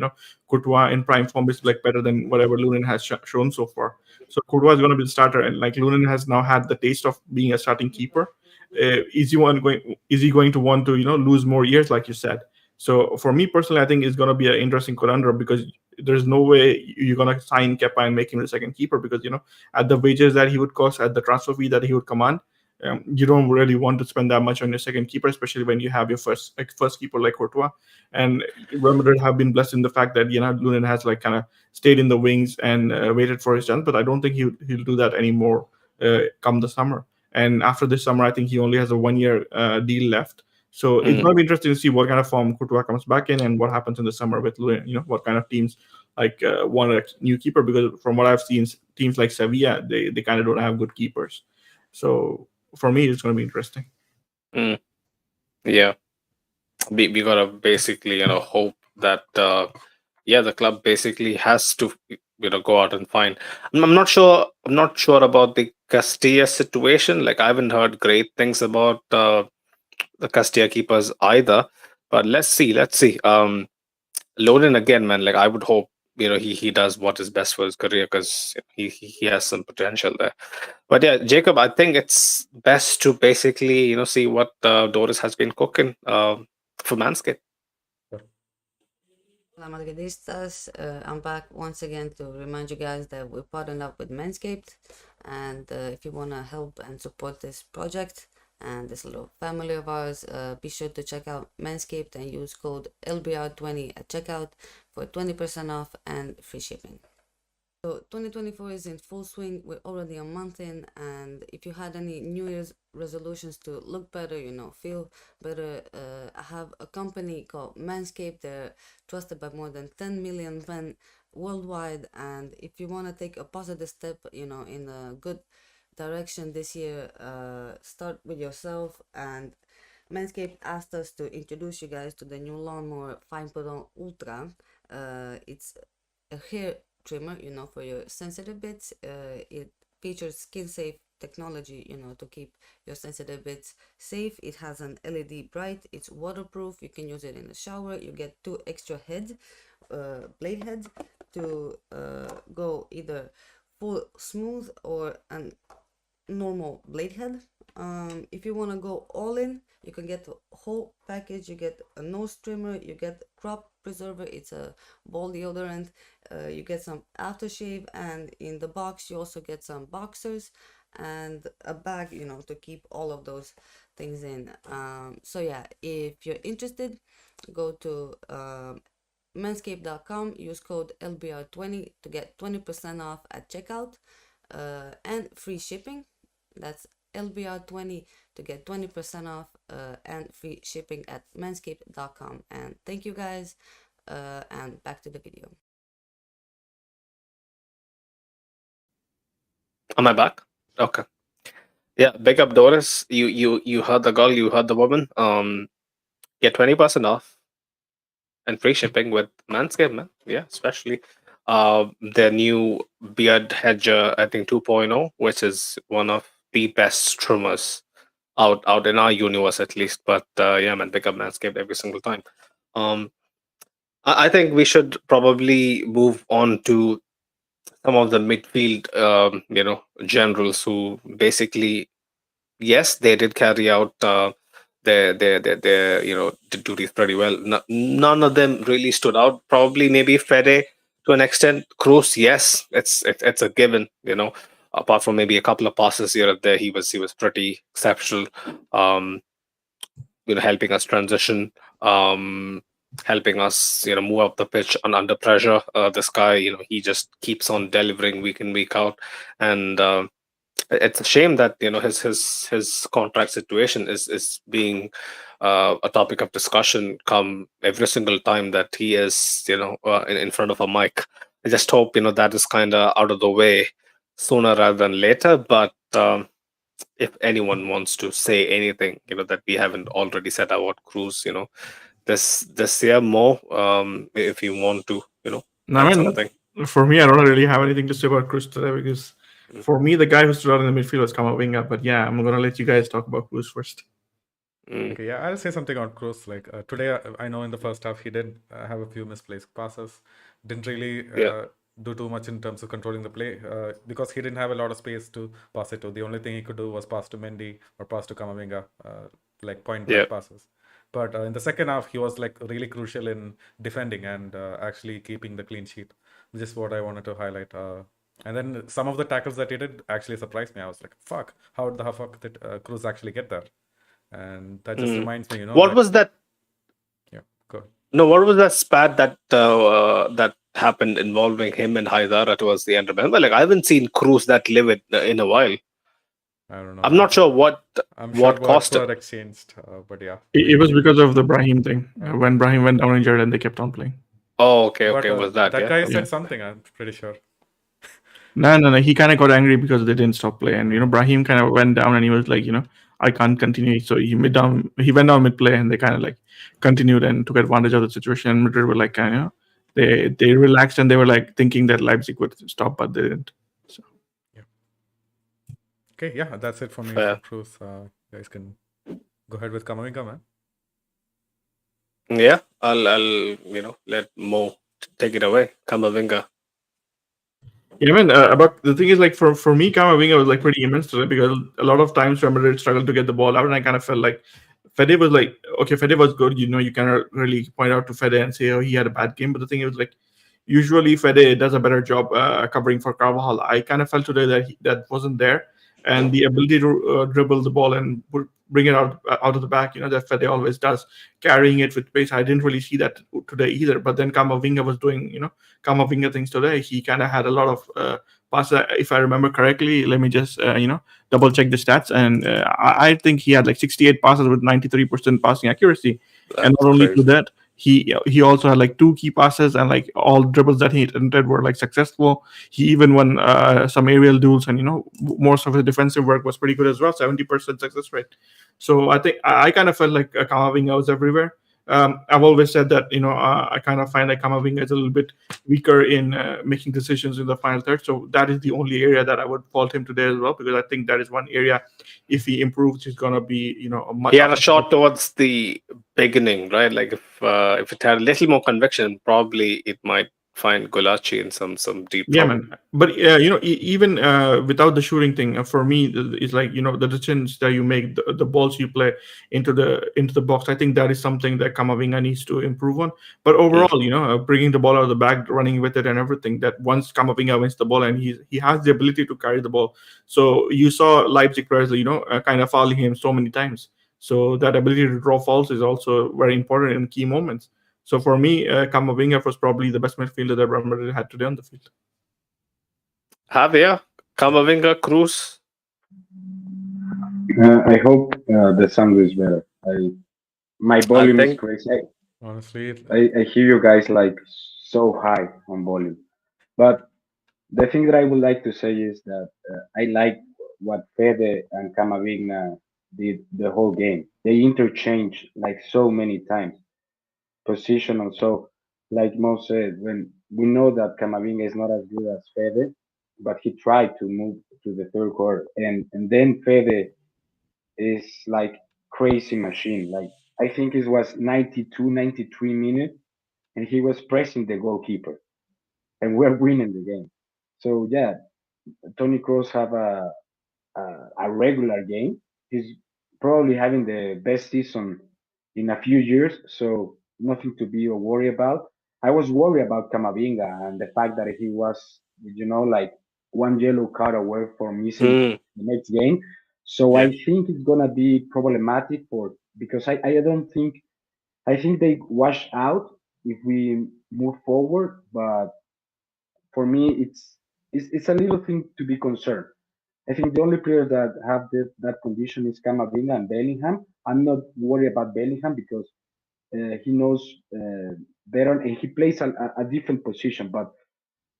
Courtois in prime form is like better than whatever Lunin has shown so far. So Courtois is going to be the starter, and like Lunin has now had the taste of being a starting keeper. Is he going to want to lose more years, like you said? So for me personally, I think it's going to be an interesting conundrum, because there's no way you're going to sign Kepa and make him the second keeper, because at the wages that he would cost, at the transfer fee that he would command, you don't really want to spend that much on your second keeper, especially when you have your first keeper like Courtois. And Real Madrid have been blessed in the fact that Lunin has like kind of stayed in the wings and waited for his chance. But I don't think he'll do that anymore come the summer. And after this summer, I think he only has a 1-year deal left. So it's going to be interesting to see what kind of form Courtois comes back in, and what happens in the summer with Lunin. What kind of teams like want a new keeper, because from what I've seen, teams like Sevilla, they kind of don't have good keepers. So for me, it's going to be interesting. Yeah, we gotta basically hope that the club basically has to go out and find. I'm not sure about the Castilla situation. Like, I haven't heard great things about the Castilla keepers either. But let's see. Loden again, man. Like, I would hope he does what is best for his career, because he has some potential there. But yeah, Jacob, I think it's best to basically see what Doris has been cooking for Manscaped. Hola Madridistas, I'm back once again to remind you guys that we're partnered up with Manscaped, and if you want to help and support this project and this little family of ours, be sure to check out Manscaped and use code LBR20 at checkout for 20% off and free shipping. So 2024 is in full swing. We're already a month in, and if you had any New Year's resolutions to look better, feel better, I have a company called Manscaped. They're trusted by more than 10 million men worldwide, and if you want to take a positive step, in a good direction this year, start with yourself. And Manscaped asked us to introduce you guys to the new lawnmower 5.0 Ultra. It's a hair trimmer, for your sensitive bits. It features skin safe technology, to keep your sensitive bits safe. It has an LED bright, it's waterproof, you can use it in the shower. You get 2 extra heads, blade heads, to go either full smooth or an normal blade head. If you want to go all in, you can get the whole package. You get a nose trimmer, you get crop preserver, it's a ball deodorant, you get some aftershave, and in the box you also get some boxers and a bag, to keep all of those things in. So yeah, if you're interested, go to manscaped.com, use code LBR20 to get 20% off at checkout and free shipping. That's LBR20 to get 20% off and free shipping at manscaped.com. And thank you guys, and back to the video. Am I back? Okay. Yeah, big up Doris. You heard the girl, you heard the woman. Get 20% off and free shipping with Manscaped, man. Yeah, especially their new beard hedger, I think 2.0, which is one of the best trimmers out in our universe, at least. But yeah, man, pick up Manscaped every single time. I think we should probably move on to some of the midfield generals who basically, yes, they did carry out their duties pretty well. None of them really stood out. Probably maybe Fede to an extent. Kroos, yes, it's a given. Apart from maybe a couple of passes here and there, he was pretty exceptional. Helping us transition. helping us, move up the pitch under pressure. This guy, he just keeps on delivering week in week out, and it's a shame that his contract situation is being a topic of discussion come every single time that he is in front of a mic. I just hope that is kind of out of the way sooner rather than later. But if anyone wants to say anything that we haven't already said about Cruz, this year more, if you want to No, I add mean, something. for me, I don't really have anything to say about Cruz today because Mm, for me, the guy who stood out in the midfield was Camavinga. But yeah, I'm gonna let you guys talk about Cruz first. mm, Okay, yeah, I'll say something on Cruz. Like today, I know in the first half he did have a few misplaced passes. Didn't really yeah, do too much in terms of controlling the play because he didn't have a lot of space to pass it to. The only thing he could do was pass to Mendy or pass to Kamavinga, like point yeah. blank passes. But in the second half, he was like really crucial in defending and actually keeping the clean sheet. Just what I wanted to highlight. And then some of the tackles that he did actually surprised me. I was like, "Fuck! How the fuck did Cruz actually get there?" And that just Mm. reminds me, What that was that? yeah, go. No, what was that spat that happened involving him and Haidara towards the end? Remember, like I haven't seen Cruz that livid in a while. I don't know. I'm not sure I'm sure what words caused it. were exchanged, but yeah, It was maybe. because of the Brahim thing Okay. when Brahim went down injured and they kept on playing. Oh, okay, But okay, was that? that Yeah, guy okay. Yeah. said something. I'm pretty sure. No. He kind of got angry because they didn't stop play, and Brahim kind of went down, and he was like, I can't continue. So he went down mid play, and they kind of like continued and took advantage of the situation. And Madrid were like, kind of, they relaxed and they were like thinking that Leipzig would stop, but they didn't. So Yeah. Okay. Yeah, that's it for me for Fair. Cruz. Guys can go ahead with Kamavinga, man. Yeah, I'll let Mo take it away. Kamavinga. yeah, I mean, about the thing is like for me, Camavinga was like pretty immense today because a lot of times Real Madrid struggled to get the ball out, and I kind of felt like Fede was like, okay, Fede was good. You cannot really point out to Fede and say, oh, he had a bad game. But the thing is, like, usually Fede does a better job covering for Carvajal. I kind of felt today that that wasn't there, and the ability to dribble the ball and bring it out of the back, that Fede always does, carrying it with pace. I didn't really see that today either. But then Camavinga was doing, Camavinga things today. He kind of had a lot of passes, if I remember correctly. Let me just double check the stats, and I think he had like 68 passes with 93% passing accuracy. And That's not only to crazy. that, he also had like two key passes, and like all dribbles that he attempted were like successful. He even won some aerial duels, and most of his defensive work was pretty good as well, 70% success rate. So I think I kind of felt like Camavinga was everywhere. I've always said that I kind of find like Camavinga is a little bit weaker in making decisions in the final third. So that is the only area that I would fault him today as well, because I think that is one area, if he improves, he's gonna be a much. He had a shot towards the beginning, right? Like if it had a little more conviction, probably it might find Golachi in some deep Yeah, trouble. man. But even without the shooting thing, for me, it's like the decisions that you make, the balls you play into the box. I think that is something that Camavinga needs to improve on. But Mm. overall, bringing the ball out of the bag, running with it, and everything. That once Camavinga wins the ball, and he has the ability to carry the ball. So you saw Leipzig players, kind of fouling him so many times. So that ability to draw fouls is also very important in key moments. So for me, Camavinga was probably the best midfielder that Real Madrid had today on the field. Javier, Kamavinga, Cruz. I hope the sound is better. My I volume is think crazy. Honestly, I hear you guys like so high on volume. But the thing that I would like to say is that I like what Fede and Camavinga did the whole game. They interchange like so many times, positional. So, like Mo said, when we know that Camavinga is not as good as Fede, but he tried to move to the third quarter, and then Fede is like crazy machine. Like I think it was 92, 93 minutes, and he was pressing the goalkeeper, and we're winning the game. So yeah, Tony Kroos have a regular game. He's probably having the best season in a few years, so nothing to be worried about. I was worried about Camavinga and the fact that he was, like one yellow card away from missing mm, the next game. So yeah. I think it's gonna be problematic for because I don't think I think they wash out if we move forward, but for me, it's a little thing to be concerned. I think the only players that have that condition is Camavinga and Bellingham. I'm not worried about Bellingham because he knows better and he plays a different position. But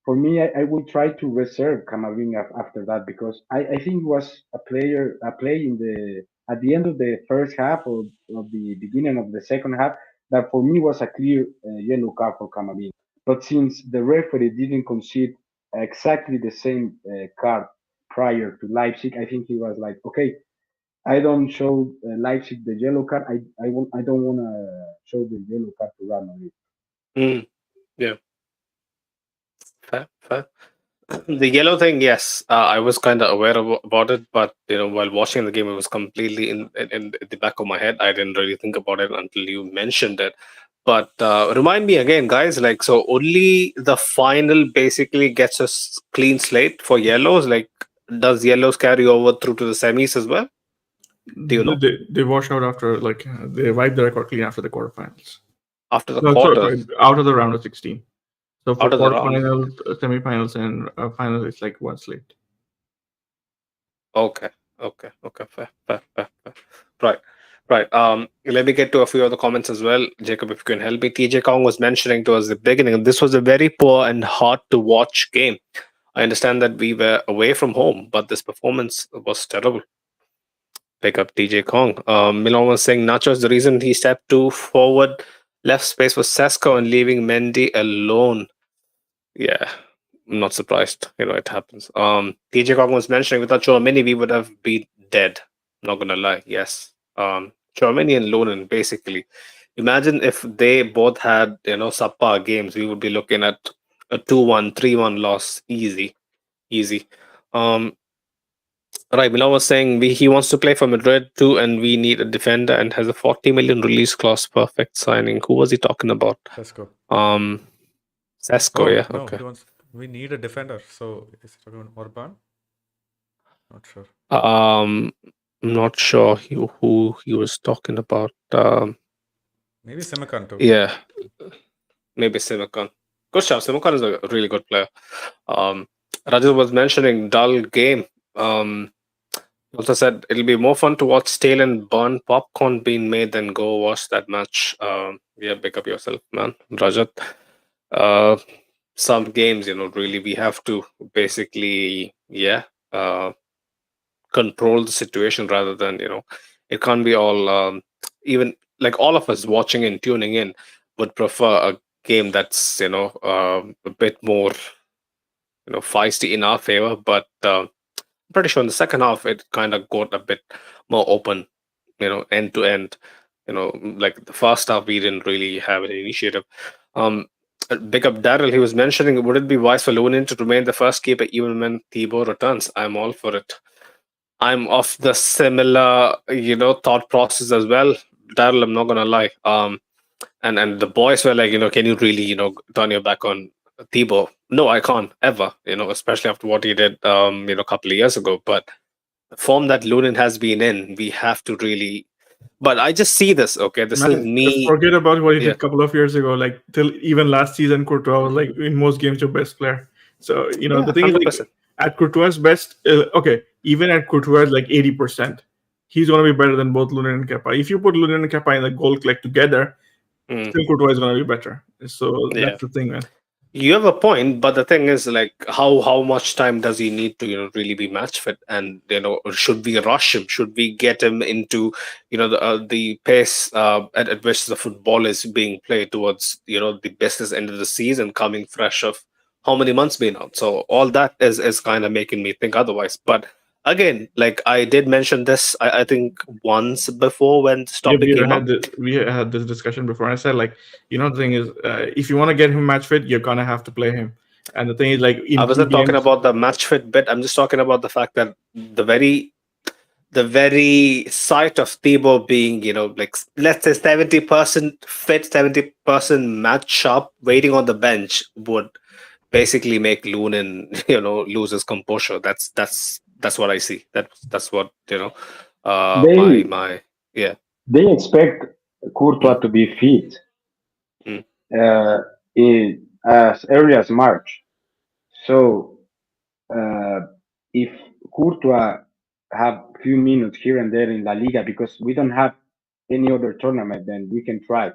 for me, I will try to reserve Camavinga after that because I think it was a play in the at the end of the first half or the beginning of the second half that for me was a clear yellow card for Camavinga. But since the referee didn't concede exactly the same card prior to Leipzig, I think he was like, okay, I don't show Leipzig the yellow card. I don't want to show the yellow card to Real Madrid. Mm, yeah, fair, fair. The yellow thing, yes, I was kind of aware about it, but while watching the game, it was completely in the back of my head. I didn't really think about it until you mentioned it. But remind me again, guys. Like, so only the final basically gets us clean slate for yellows. Like, does yellows carry over through to the semis as well? Do you know? They wash out after they wipe the record clean after the quarterfinals. After the No, quarters, out of the round of 16. So for out of the round. quarterfinals, semifinals, and final, it's like one slate. Okay, fair, fair, fair, fair. Right. Right. Let me get to a few other comments as well. Jacob, if you can help me. TJ Kong was mentioning to us at the beginning, this was a very poor and hard to watch game. I understand that we were away from home, but this performance was terrible. Pick up TJ Kong. Milan was saying Nacho is the reason he stepped to forward left space for Sesko and leaving Mendy alone. Yeah, I'm not surprised. It happens. TJ Kong was mentioning without Tchouameni, we would have been dead. Not gonna lie. Yes. Tchouameni and Lunin, basically. Imagine if they both had, subpar games, we would be looking at a 2-1, 3-1 loss. Easy. Easy. Right, Milan was saying he wants to play for Madrid too, and we need a defender and has a 40 million release clause. Perfect signing. Who was he talking about? Sesko. Sesko, yeah. No, Okay. we need a defender. So is it talking about Orban? Not sure. I'm not sure who he was talking about. Maybe Simakan too. Yeah, maybe Simakan. Good shout. Simakan is a really good player. Rajat was mentioning dull game. He also said it'll be more fun to watch stale and burn popcorn being made than go watch that match. Yeah, pick up yourself, man, Rajat. Some games, really we have to basically, control the situation rather than, it can't be all. Even like all of us watching and tuning in would prefer a game that's a bit more feisty in our favor, but pretty sure in the second half it kind of got a bit more open, end to end. Like the first half we didn't really have an initiative. Big up Daryl, he was mentioning, would it be wise for Lunin to remain the first keeper even when Thibaut returns? I'm all for it. I'm of the similar, thought process as well. Daryl, I'm not gonna lie. And the boys were like, can you really, turn your back on Thibaut? No, I can't ever, especially after what he did, a couple of years ago. But the form that Lunin has been in, we have to really. But I just see this. Okay, this is me. Forget about what he did a couple of years ago. Like till even last season, Courtois was like in most games your best player. So the thing 100%. Is like at Courtois' best, even at Courtois like 80%, he's gonna be better than both Lunin and Kepa. If you put Lunin and Kepa in the goal collect together, still Courtois is gonna be better. So that's the thing, man. You have a point, but the thing is, like, how much time does he need to, really be match fit? And should we rush him? Should we get him into, the pace at which the football is being played towards, the business end of the season, coming fresh of how many months been out? So all that is kind of making me think otherwise. But again, like I did mention this, I think once before when this topic came up. We had this discussion before. I said, like, the thing is, if you want to get him match fit, you're gonna have to play him. And the thing is, like, I wasn't talking about the match fit bit. I'm just talking about the fact that the very sight of Thibaut being, like, let's say 70% fit, 70% match sharp, waiting on the bench would basically make Lunin, lose his composure. That's what I see. That's what They expect Courtois to be fit Mm. as early as March. So uh, if Courtois have few minutes here and there in La Liga because we don't have any other tournament, then we can try.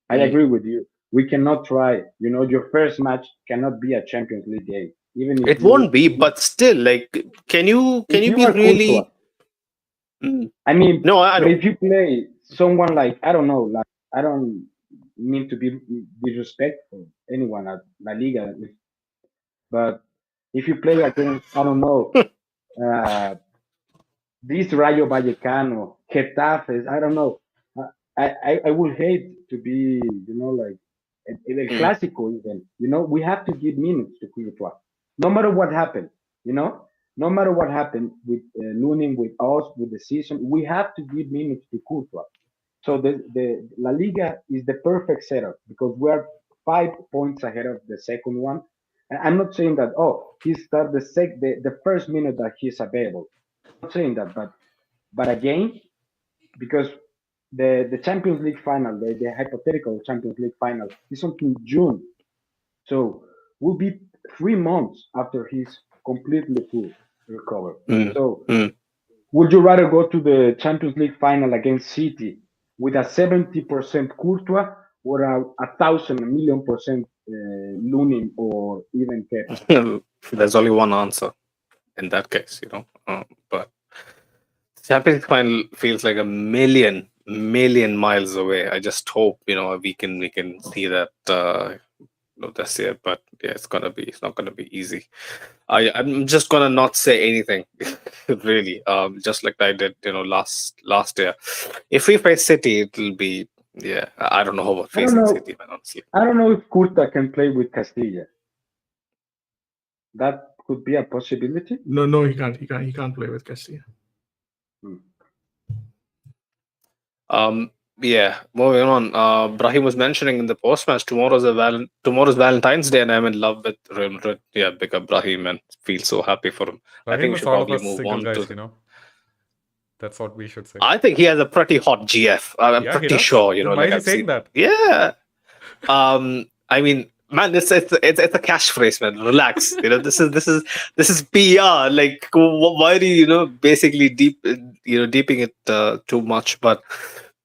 I Mm. agree with you. We cannot try. Your first match cannot be a Champions League game, even if It won't be, you but still, like, can you if you be are Courtois. really? Mm. I mean, No, I but know. if you play someone like I don't know, like I don't mean to be disrespectful anyone at La Liga, but if you play against I don't know uh, this Rayo Vallecano, Getafe, I don't know. I would hate to be like El Mm. Clásico even. We have to give minutes to Courtois, no matter what happened. You know, no matter what happened with Lunin, with us, with the season, we have to give minutes to Courtois. So the La Liga is the perfect setup because we are 5 points ahead of the second one. And I'm not saying that he start the first minute that he's available. I'm not saying that, but again, because the Champions League final, the hypothetical Champions League final, is until June. So we'll be 3 months after he's completely full recovered. Mm. So Mm. would you rather go to the Champions League final against City with a 70% Courtois or a thousand, a million percent Lunin or even Kepa? There's only one answer in that case, but Champions final feels like a million miles away. I just hope we can see that this year, but yeah, it's not gonna be easy. I'm just gonna not say anything, really. Just like I did, last year. If we face City, it'll be yeah. I don't know about I don't facing know. City, man. Honestly, I don't know if Courtois can play with Castilla. That could be a possibility. No, he can't. He can't play with Castilla. Hmm. um, yeah. Moving on. Brahim was mentioning in the post match tomorrow's Valentine's Day, and I'm in love with Real Madrid. Yeah, big up Brahim, and feel so happy for him. I think Rahim we is should all of probably us move single on to guys, the. That's what we should say. I think he has a pretty hot GF. I'm Yeah, he pretty does. sure, Then why like is he I've saying seen. that? Yeah. I mean, man, it's a cash phrase, man. Relax. This is PR. Like, why do basically deeping it too much? But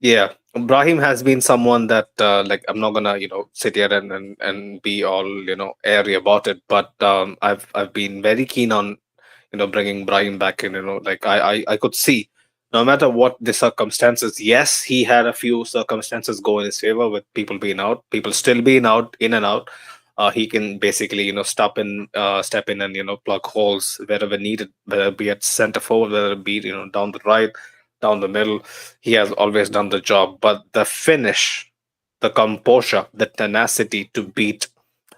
yeah, Brahim has been someone that like I'm not gonna sit here and be all airy about it. But I've been very keen on bringing Brahim back in. Like I could see, no matter what the circumstances, yes, he had a few circumstances go in his favor with people being out, people still being out, in and out. He can basically, step in and plug holes wherever needed, whether it be at center forward, whether it be down the right, down the middle. He has always done the job. But the finish, the composure, the tenacity to beat,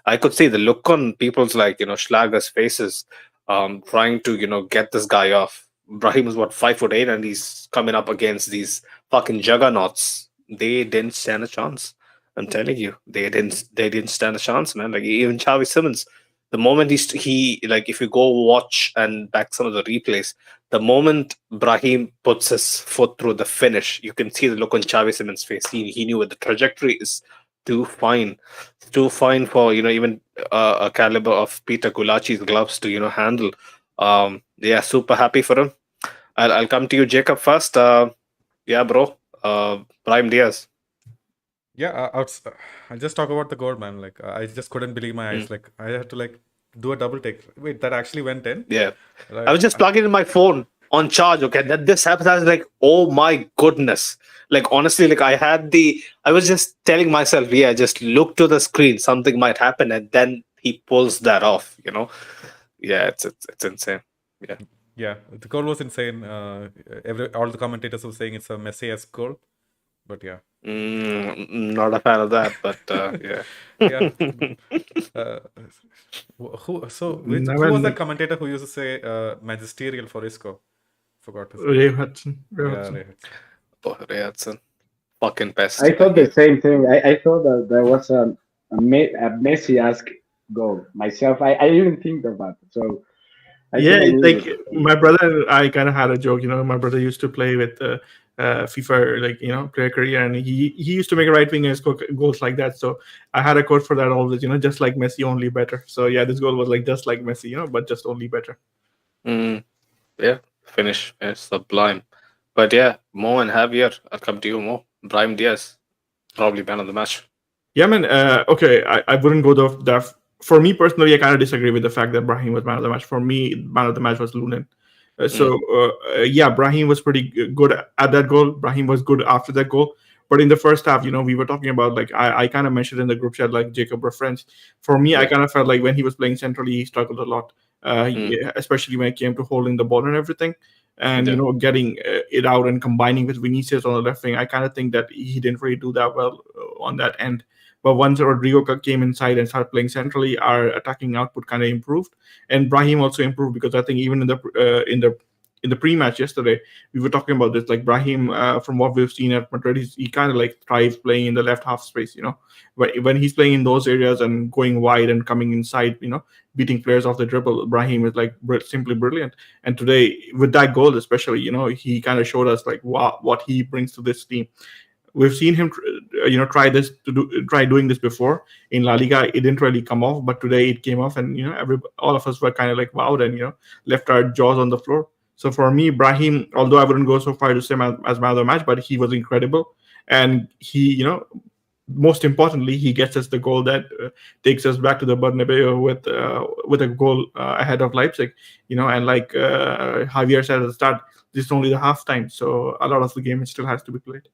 I could see the look on people's Schlager's faces, trying to get this guy off. Brahim is what 5'8", and he's coming up against these fucking juggernauts. They didn't stand a chance. I'm telling you, they didn't stand a chance, man. Like even Xavi Simmons, the moment he like, if you go watch and back some of the replays, the moment Brahim puts his foot through the finish, you can see the look on Xavi Simmons' face. He knew what the trajectory is too fine, too fine for even a caliber of Peter Gulachi's gloves to handle. Yeah, super happy for him. I'll come to you, Jacob, first. Yeah, bro. Brahim Diaz. Yeah, I'll just talk about the goal, man. Like, I just couldn't believe my eyes. Like, I had to do a double take. Wait, that actually went in? Yeah. Like, I was just plugging in my phone on charge. Okay, that this happens. I was like, oh my goodness. Like honestly, like I was just telling myself, yeah, just look to the screen. Something might happen, and then he pulls that off. Yeah, it's insane. Yeah. Yeah, the goal was insane. All the commentators were saying it's a Messi-esque goal, but yeah. Not a fan of that, but yeah. Yeah. Who was that commentator who used to say magisterial for Isco? Forgot his name. Ray Hudson. Ray Hudson. Oh, Ray Hudson. Fucking best. I thought the same thing. I thought that there was a Messi-esque goal myself. I didn't think of that. So yeah, it's like my brother and I kind of had a joke. My brother used to play with FIFA player career, and he used to make right wing and score goals like that. So I had a quote for that always, just like Messi, only better. So yeah, this goal was like just like Messi, but just only better. Mm, yeah, finish is sublime. But yeah, Mo and Javier, I'll come to you, Mo. Brahim Diaz, probably man of the match. Yeah, man. Okay, I wouldn't go the. For me personally, I kind of disagree with the fact that Brahim was man of the match. For me, man of the match was Lunin. Yeah, Brahim was pretty good at that goal. Brahim was good after that goal. But in the first half, we were talking about, like, I kind of mentioned in the group chat, like, Jacob were friends. For me, I Yeah. kind of felt like when he was playing centrally, he struggled a lot, especially when it came to holding the ball and everything. And, Yeah. getting it out and combining with Vinicius on the left wing. I kind of think that he didn't really do that well on that end. But once Rodrigo came inside and started playing centrally, our attacking output kind of improved, and Brahim also improved, because I think even in the pre-match yesterday, we were talking about this. Like, Brahim, from what we've seen at Madrid, he kind of like thrives playing in the left half space. When he's playing in those areas and going wide and coming inside, beating players off the dribble, Brahim is like simply brilliant. And today, with that goal especially, he kind of showed us like what he brings to this team. We've seen him, try doing this before in La Liga. It didn't really come off, but today it came off, and all of us were kind of like wowed, and left our jaws on the floor. So for me, Brahim, although I wouldn't go so far to say as man of the match, but he was incredible, and he, most importantly, he gets us the goal that takes us back to the Bernabeu with a goal ahead of Leipzig, and like Javier said at the start, this is only the halftime, so a lot of the game still has to be played.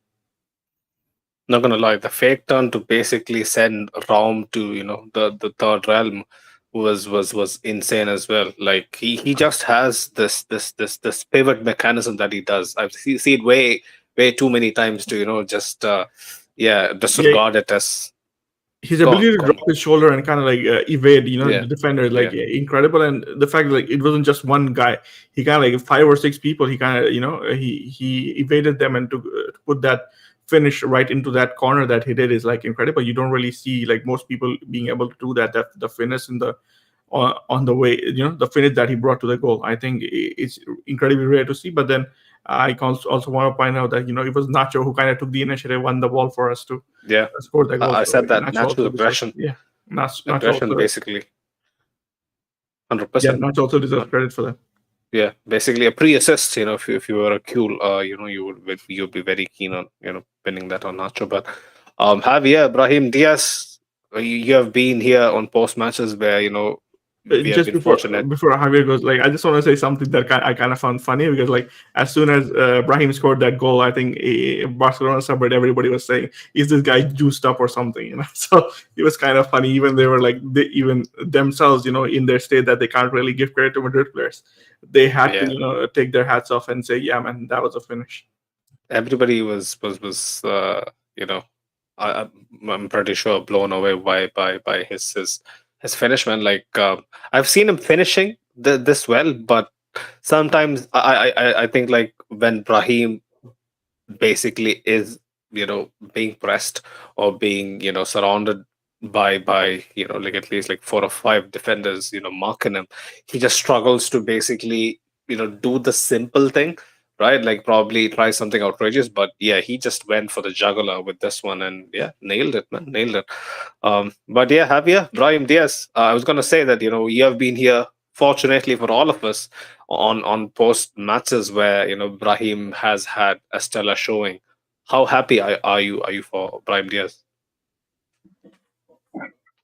Not gonna lie, the fake turn to basically send Raum to the third realm was insane as well. Like, he just has this pivot mechanism that he does. I've seen way too many times to just Yeah, disregard it as his go on, ability to go on. drop his shoulder and kind of like evade, Yeah, the defender is like yeah, incredible. And the fact that, like, it wasn't just one guy, he kind of like 5 or 6 people. He kind of, he evaded them, and to put that finish right into that corner that he did is like incredible. You don't really see like most people being able to do that. That the finish in the on the way, the finish that he brought to the goal, I think it's incredibly rare to see. But then I also want to point out that it was Nacho who kind of took the initiative, won the ball for us to yeah. score that goal. I So said that Nacho natural also deserves, aggression, yeah, Nacho aggression, also, basically, hundred yeah, percent. Nacho also deserves credit for that. Yeah, basically a pre-assist. if you were a cool, you'd be very keen on pinning that on Nacho. But Javier, Brahim Diaz, you have been here on post matches where we have Just been fortunate. before Javier goes, like, I just want to say something that I kind of found funny, because like as soon as Brahim scored that goal, I think Barcelona subreddit, everybody was saying, "Is this guy juiced up or something?" So it was kind of funny. Even they were like, even themselves, in their state that they can't really give credit to Madrid players, they had Yeah, to take their hats off and say, "Yeah, man, that was a finish." everybody was I'm pretty sure blown away by his finish, man. Like, I've seen him finishing this well, but sometimes I think, like, when Brahim basically is being pressed or being surrounded by like at least like 4 or 5 defenders marking him, he just struggles to basically do the simple thing, right? Like, probably try something outrageous, but yeah, he just went for the jugular with this one, and yeah, nailed it, man, nailed it. But yeah, Javier, Brahim Diaz, I was going to say that you have been here, fortunately for all of us, on post matches where Brahim has had a stellar showing. How happy are you for Brahim Diaz?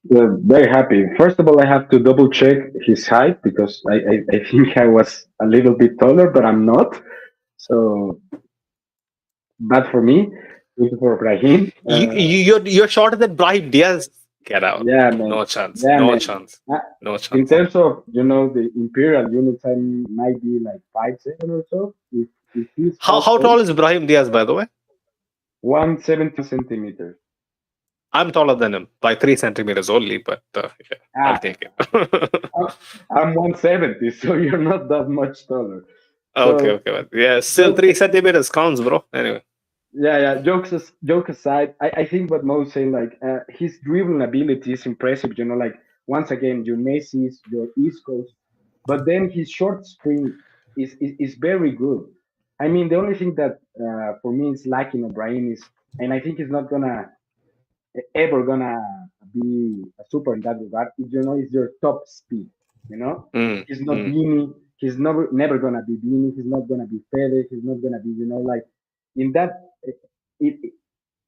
Very happy. First of all, I have to double check his height because I think I was a little bit taller, but I'm not. So bad for me. Good for Brahim. You're shorter than Brahim Diaz. Get out. Yeah, man. No chance. Yeah, No man. chance. Uh, No in chance. terms of the imperial units, I might be like 5'7" or so. If he's How tall is Brahim Diaz, by the way? 170 centimeters. I'm taller than him by 3 centimeters only, but yeah, I'll Ah, take it. I'm 170, so you're not that much taller. Okay, So okay, but yeah, still jokes, 3 centimeters counts, bro. Anyway, yeah. Joke aside, I think what Mo's saying, like his dribbling ability is impressive. Like once again, your Messi's, your East Coast, but then his short sprint is very good. I mean, the only thing that for me is lacking of Brahim is, and I think he's not gonna ever gonna be a super in that regard. Is your top speed. You know, Mm, he's not mm, Beanie. He's never gonna be Beanie. He's not gonna be Fede. He's not gonna be like in that. It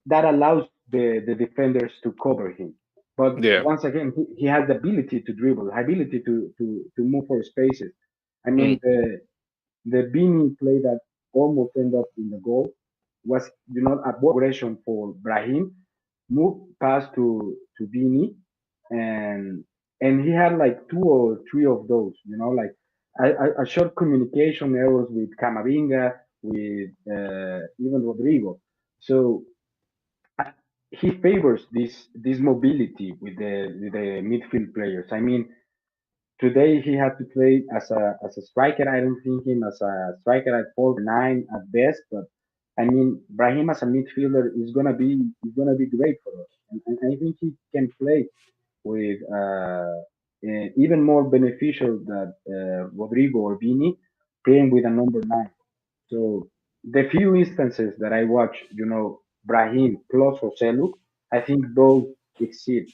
that allows the defenders to cover him. But yeah. once again, he has the ability to dribble, the ability to move for spaces. I Mm, mean, the Bini play that almost ended up in the goal was, a ball progression for Brahim, move pass to Bini, and he had like two or three of those, like a short communication errors with Camavinga, with even Rodrigo. So he favors this mobility with the midfield players. I mean, today he had to play as a striker. I don't think him as a striker at 4 9 at best, but I mean, Brahim as a midfielder is gonna be great for us, and I think he can play with even more beneficial than Rodrigo or Vini playing with a number 9. So the few instances that I watch, Brahim plus Roselu, I think those exceed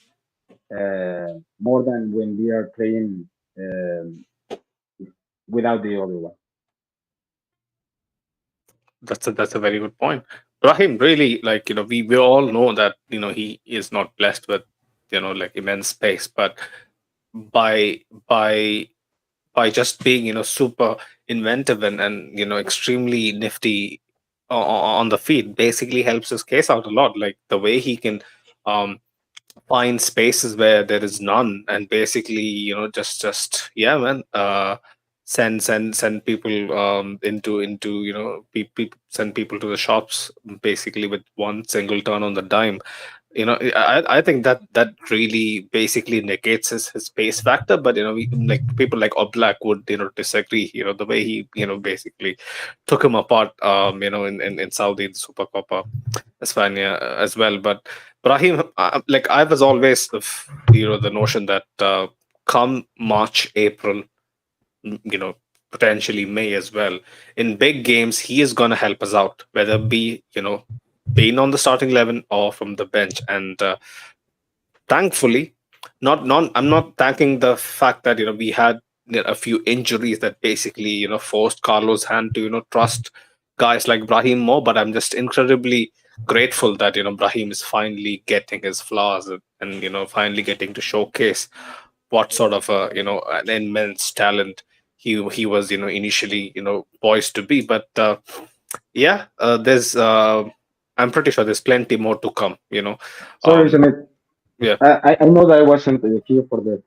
more than when we are playing without the other one. That's a very good point. Brahim really, like, we all know that, he is not blessed with, like, immense space, but by by by just being, super inventive and extremely nifty on the feet, basically helps his case out a lot. Like the way he can um find spaces where there is none, and basically, just yeah, man, send people into send people to the shops, basically with one single turn on the dime. I think that really basically negates his pace factor. But like people like Oblak would disagree. The way he basically took him apart. In Saudi, the Super Copa Espana as well. But Brahim, like I was always of the notion that come March, April, potentially May as well, in big games he is going to help us out, whether it be being on the starting 11 or from the bench. And thankfully, not I'm not thanking the fact that we had a few injuries that basically forced Carlos' hand to trust guys like Brahim more, but I'm just incredibly grateful that Brahim is finally getting his flowers, and finally getting to showcase what sort of a an immense talent he was initially poised to be. But yeah, there's I'm pretty sure there's plenty more to come. Sorry, um Janet. yeah. I know that I wasn't here for the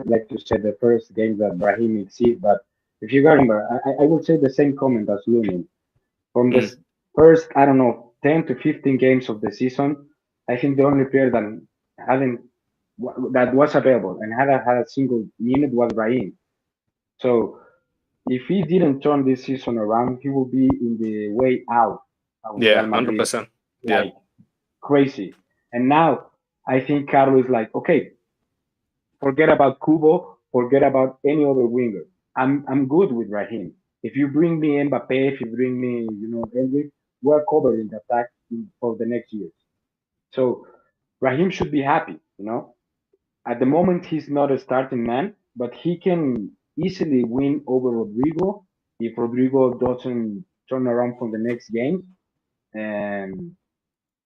like to say the first game that Brahim exceeded, but if you remember, I would say the same comment as Lunin. From the Mm, first, I don't know, 10 to 15 games of the season, I think the only player that hadn't that was available and had a single minute was Brahim. So if he didn't turn this season around, he will be in the way out of yeah, Real Madrid 100%. Yeah. like crazy. And now I think Carlo is like, okay, forget about Kubo, forget about any other winger. I'm good with Raheem. If you bring me Mbappe, if you bring me, Endrick, we're covered in the attack for the next years. So Raheem should be happy. At the moment, he's not a starting man, but he can easily win over Rodrigo if Rodrigo doesn't turn around for the next game. And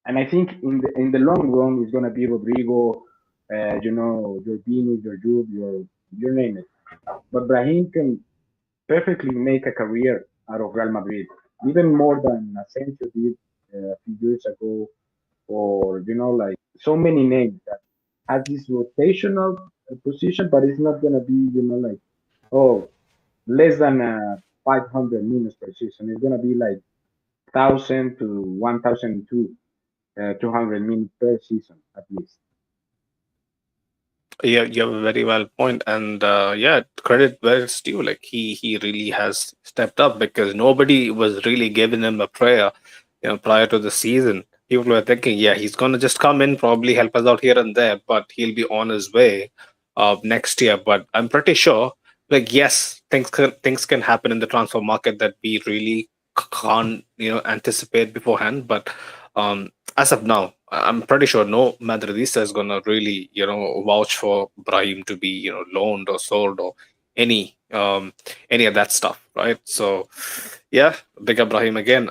I think in the long run, it's gonna be Rodrigo, your Vini, your Jude, your name it. But Brahim can perfectly make a career out of Real Madrid, even more than Asensio did a few years ago, or like so many names that has this rotational position, but it's not gonna be like, oh, less than 500 minutes per season. It's gonna be like 1,000 to 1,002 200 minutes per season at least. Yeah, you have a very well point, and yeah, credit where it's due. Like he really has stepped up, because nobody was really giving him a prayer, prior to the season. People were thinking, yeah, he's gonna just come in, probably help us out here and there, but he'll be on his way next year. But I'm pretty sure, like, yes, things can happen in the transfer market that we really can't anticipate beforehand. But as of now, I'm pretty sure no Madridista is gonna really vouch for Brahim to be loaned or sold or any of that stuff, right? So yeah, big up Brahim again.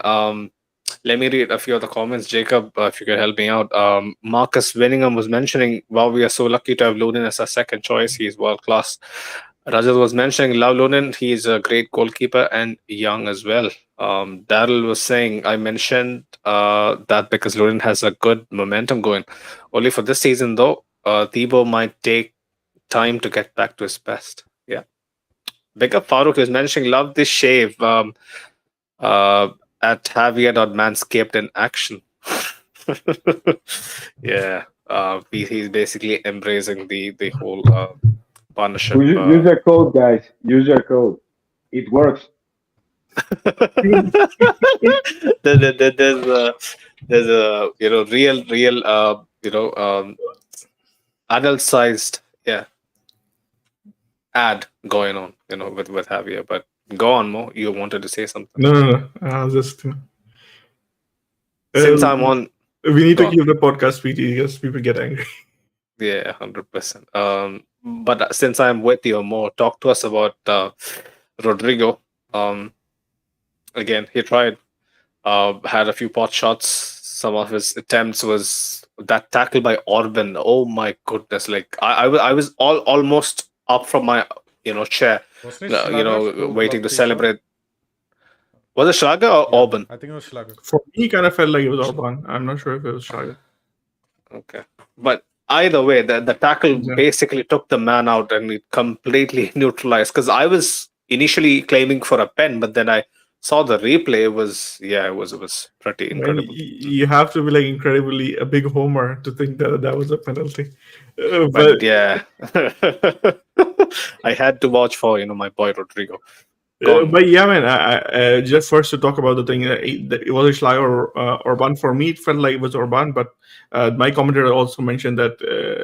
Let me read a few of the comments. Jacob, if you could help me out. Marcus Winningham was mentioning, wow, we are so lucky to have Lunin as our second choice. He's world class. Rajat was mentioning, love Lunin. He's a great goalkeeper and young as well. Daryl was saying, I mentioned that because Lunin has a good momentum going. Only for this season, though, Thibaut might take time to get back to his best. Yeah. Big up Farooq was mentioning, love this shave. Uh, at Javier.manscaped in action. Yeah, he's basically embracing the whole partnership. Use your code, guys. Use your code. It works. There's a real adult sized ad going on with Javier. But go on, Mo. You wanted to say something. No. I was just. Since I'm on, we need go to on. keep the podcast PG because people get angry. Yeah, 100%. But since I'm with you more, talk to us about Rodrigo. Again, he tried, had a few pot shots. Some of his attempts was that tackle by Orban. Oh my goodness! Like I was almost up from my chair, Wasn't it Schlager who waiting blocked to the shot? celebrate. Was it Schlager or Yeah, Orban? I think it was Schlager. For me, kind of felt like it was Orban. I'm not sure if it was Schlager. Okay, but either way, the tackle Yeah. basically took the man out and it completely neutralized. Because I was initially claiming for a pen, but then I saw the replay. It was pretty Man, incredible. you have to be like incredibly a big homer to think that that was a penalty. But But yeah, I had to watch for my boy Rodrigo. Go on. but yeah, man. I just first to talk about the thing that it was a Schlager or Orban. For me, it felt like it was Orban, but my commentator also mentioned that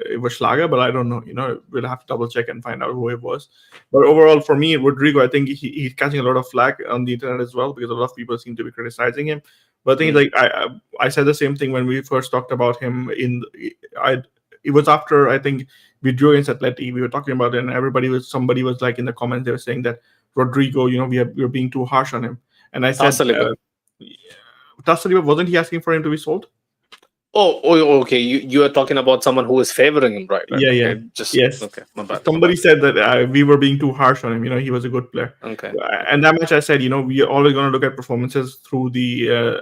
it was Schlager, but I don't know. We'll have to double check and find out who it was. But overall, for me, Rodrigo, I think he's catching a lot of flack on the internet as well because a lot of people seem to be criticizing him. But I think like I said the same thing when we first talked about him. It was after I think we drew against Atleti. We were talking about it, and somebody was like in the comments they were saying that Rodrigo, we're being too harsh on him. And I said, Saliba. Saliba, wasn't he asking for him to be sold? Oh, okay. You are talking about someone who is favoring him, right? Yeah. Okay, Yes. Okay, my bad. Somebody said that we were being too harsh on him. He was a good player. Okay. And that much I said, we are always going to look at performances through the,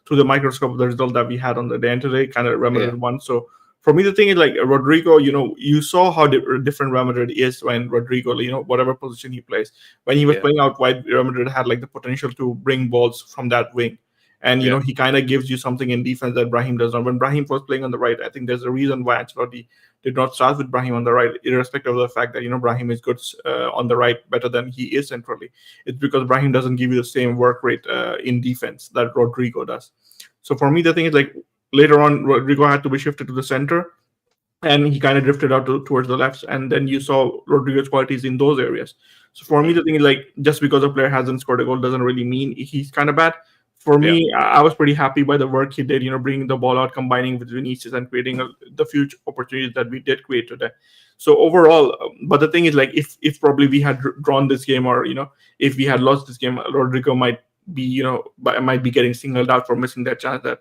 through the microscope of the result that we had on the day and today, kind of Real Madrid won. So for me, the thing is like Rodrigo, you saw how different Real Madrid is when Rodrigo, whatever position he plays. When he was playing out wide, Real Madrid had like the potential to bring balls from that wing. And, he kind of gives you something in defense that Brahim does not. When Brahim was playing on the right, I think there's a reason why Ancelotti did not start with Brahim on the right, irrespective of the fact that, Brahim is good on the right better than he is centrally. It's because Brahim doesn't give you the same work rate in defense that Rodrigo does. So for me, the thing is like later on, Rodrigo had to be shifted to the center. And he kind of drifted out towards the left. And then you saw Rodrigo's qualities in those areas. So for me, the thing is like just because a player hasn't scored a goal doesn't really mean he's kind of bad. For me, I was pretty happy by the work he did, bringing the ball out, combining with Vinicius and creating the few opportunities that we did create today. So overall, but the thing is like if probably we had drawn this game or, if we had lost this game, Rodrigo might be, might be getting singled out for missing that chance that,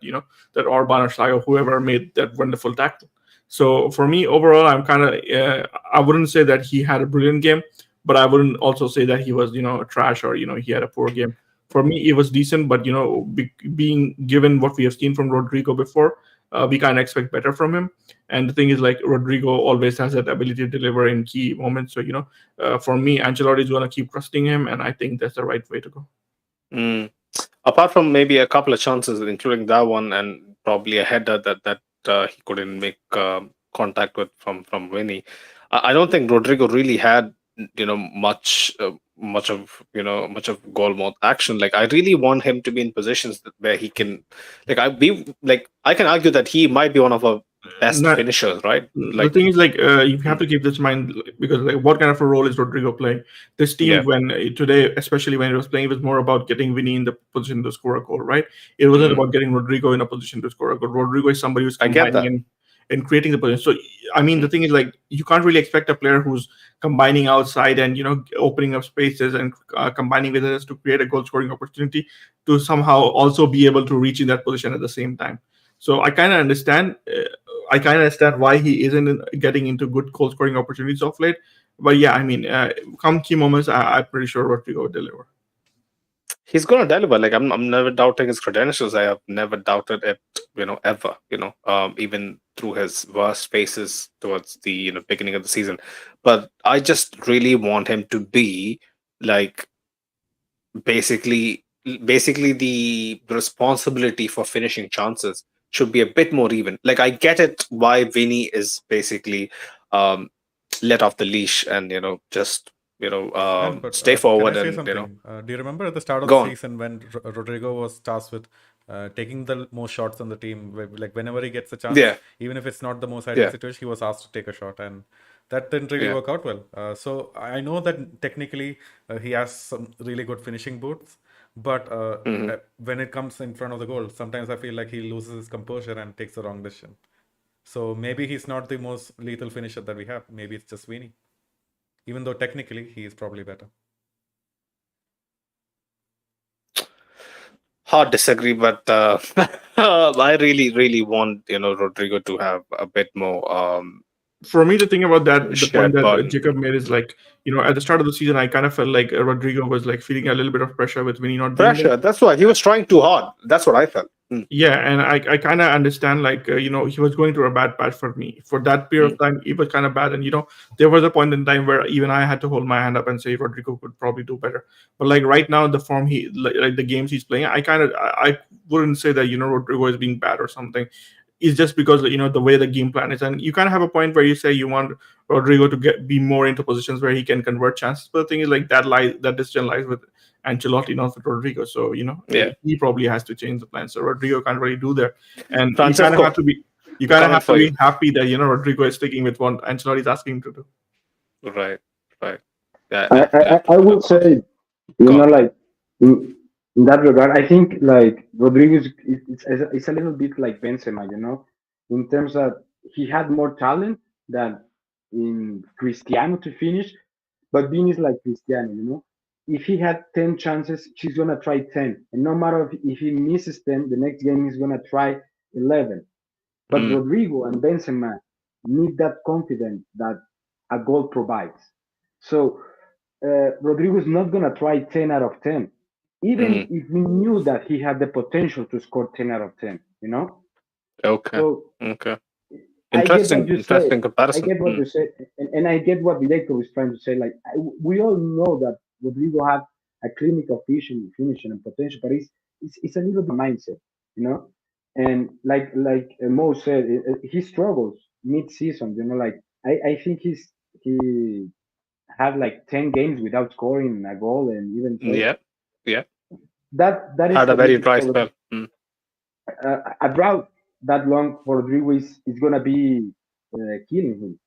that Orban or Schlager, whoever made that wonderful tackle. So for me, overall, I'm kind of, I wouldn't say that he had a brilliant game, but I wouldn't also say that he was, trash or, he had a poor game. For me, it was decent, but being given what we have seen from Rodrigo before, we kind of expect better from him. And the thing is, like Rodrigo always has that ability to deliver in key moments. So for me, Ancelotti is going to keep trusting him, and I think that's the right way to go. Apart from maybe a couple of chances, including that one, and probably a header that he couldn't make contact with from Winnie, I don't think Rodrigo really had much of goal mouth action. Like I really want him to be in positions where he can I can argue that he might be one of our best finishers, right? The thing is, like, you have to keep this in mind, because, like, what kind of a role is Rodrigo playing? This team, Yeah. when today, especially when it was playing, it was more about getting Vinny in the position to score a goal, right? It wasn't about getting Rodrigo in a position to score a goal. Rodrigo is somebody who's I get combining that. and creating the position. So, I mean, the thing is, like, you can't really expect a player who's combining outside and, opening up spaces and combining with others to create a goal scoring opportunity, to somehow also be able to reach in that position at the same time. So I kind of understand. I kind of understand why he isn't getting into good goal scoring opportunities of late. But yeah, I mean, come key moments, I'm pretty sure Rodrigo will deliver. He's gonna deliver. Like, I'm never doubting his credentials. I have never doubted it, ever. Even through his worst phases towards the beginning of the season. But I just really want him to be like basically basically the responsibility for finishing chances should be a bit more even. Like, I get it why Vinny is basically um let off the leash and just And but stay can I forward say and something? Do you remember at the start of the go on. season when Rodrigo was tasked with taking the most shots on the team? Like whenever he gets a chance, Yeah, even if it's not the most ideal yeah, situation, he was asked to take a shot, and that didn't really yeah. work out well. So I know that technically he has some really good finishing boots, but Hmm. when it comes in front of the goal, sometimes I feel like he loses his composure and takes the wrong decision. So maybe he's not the most lethal finisher that we have. Maybe it's just Winnie, even though technically he is probably better. Hard disagree, but I really, really want Rodrigo to have a bit more For me, the thing about that, the point shared that burden. Jacob made is, like, at the start of the season, I kind of felt like Rodrigo was like feeling a little bit of pressure with Vinny not being there. Pressure. That's why he was trying too hard. That's what I felt. Yeah, and I kind of understand, like, he was going through a bad patch for me for that period of time. It was kind of bad, and there was a point in time where even I had to hold my hand up and say Rodrigo could probably do better. But like right now, the form like the games he's playing, I wouldn't say that Rodrigo is being bad or something. It's just because the way the game plan is, and you kind of have a point where you say you want Rodrigo to be more into positions where he can convert chances. But the thing is, like, that decision lies with Ancelotti, not with Rodrigo. So Yeah. he probably has to change the plan. So Rodrigo can't really do that, and Francesco, you kind of coming have to for you. be happy that Rodrigo is sticking with what Ancelotti is asking him to do. Right, right. Yeah, I, I, I I would say, go on. like, in that regard, I think, like, Rodrigo it's a little bit like Benzema, in terms that he had more talent than in Cristiano to finish, but Bean is like Cristiano. If he had 10 chances, he's gonna try 10, and no matter if he misses 10, the next game he's gonna try 11. But Mm, Rodrigo and Benzema need that confidence that a goal provides. So Rodrigo is not going to try 10 out of 10, even mm. if we knew that he had the potential to score 10 out of 10. Okay, So okay. I get what you say. Interesting I comparison. get what you say. And I get what Director is trying to say. Like, we all know that Rodrigo had a clinical vision, finishing, and potential, but it's a little bit mindset, you know? And like Mo said, he struggles mid-season, like, I think he had like 10 games without scoring a goal and even 12. Yeah, yeah. That is Had a a very dry difficult. spell. A drought that long for Rodrigo is gonna be killing him.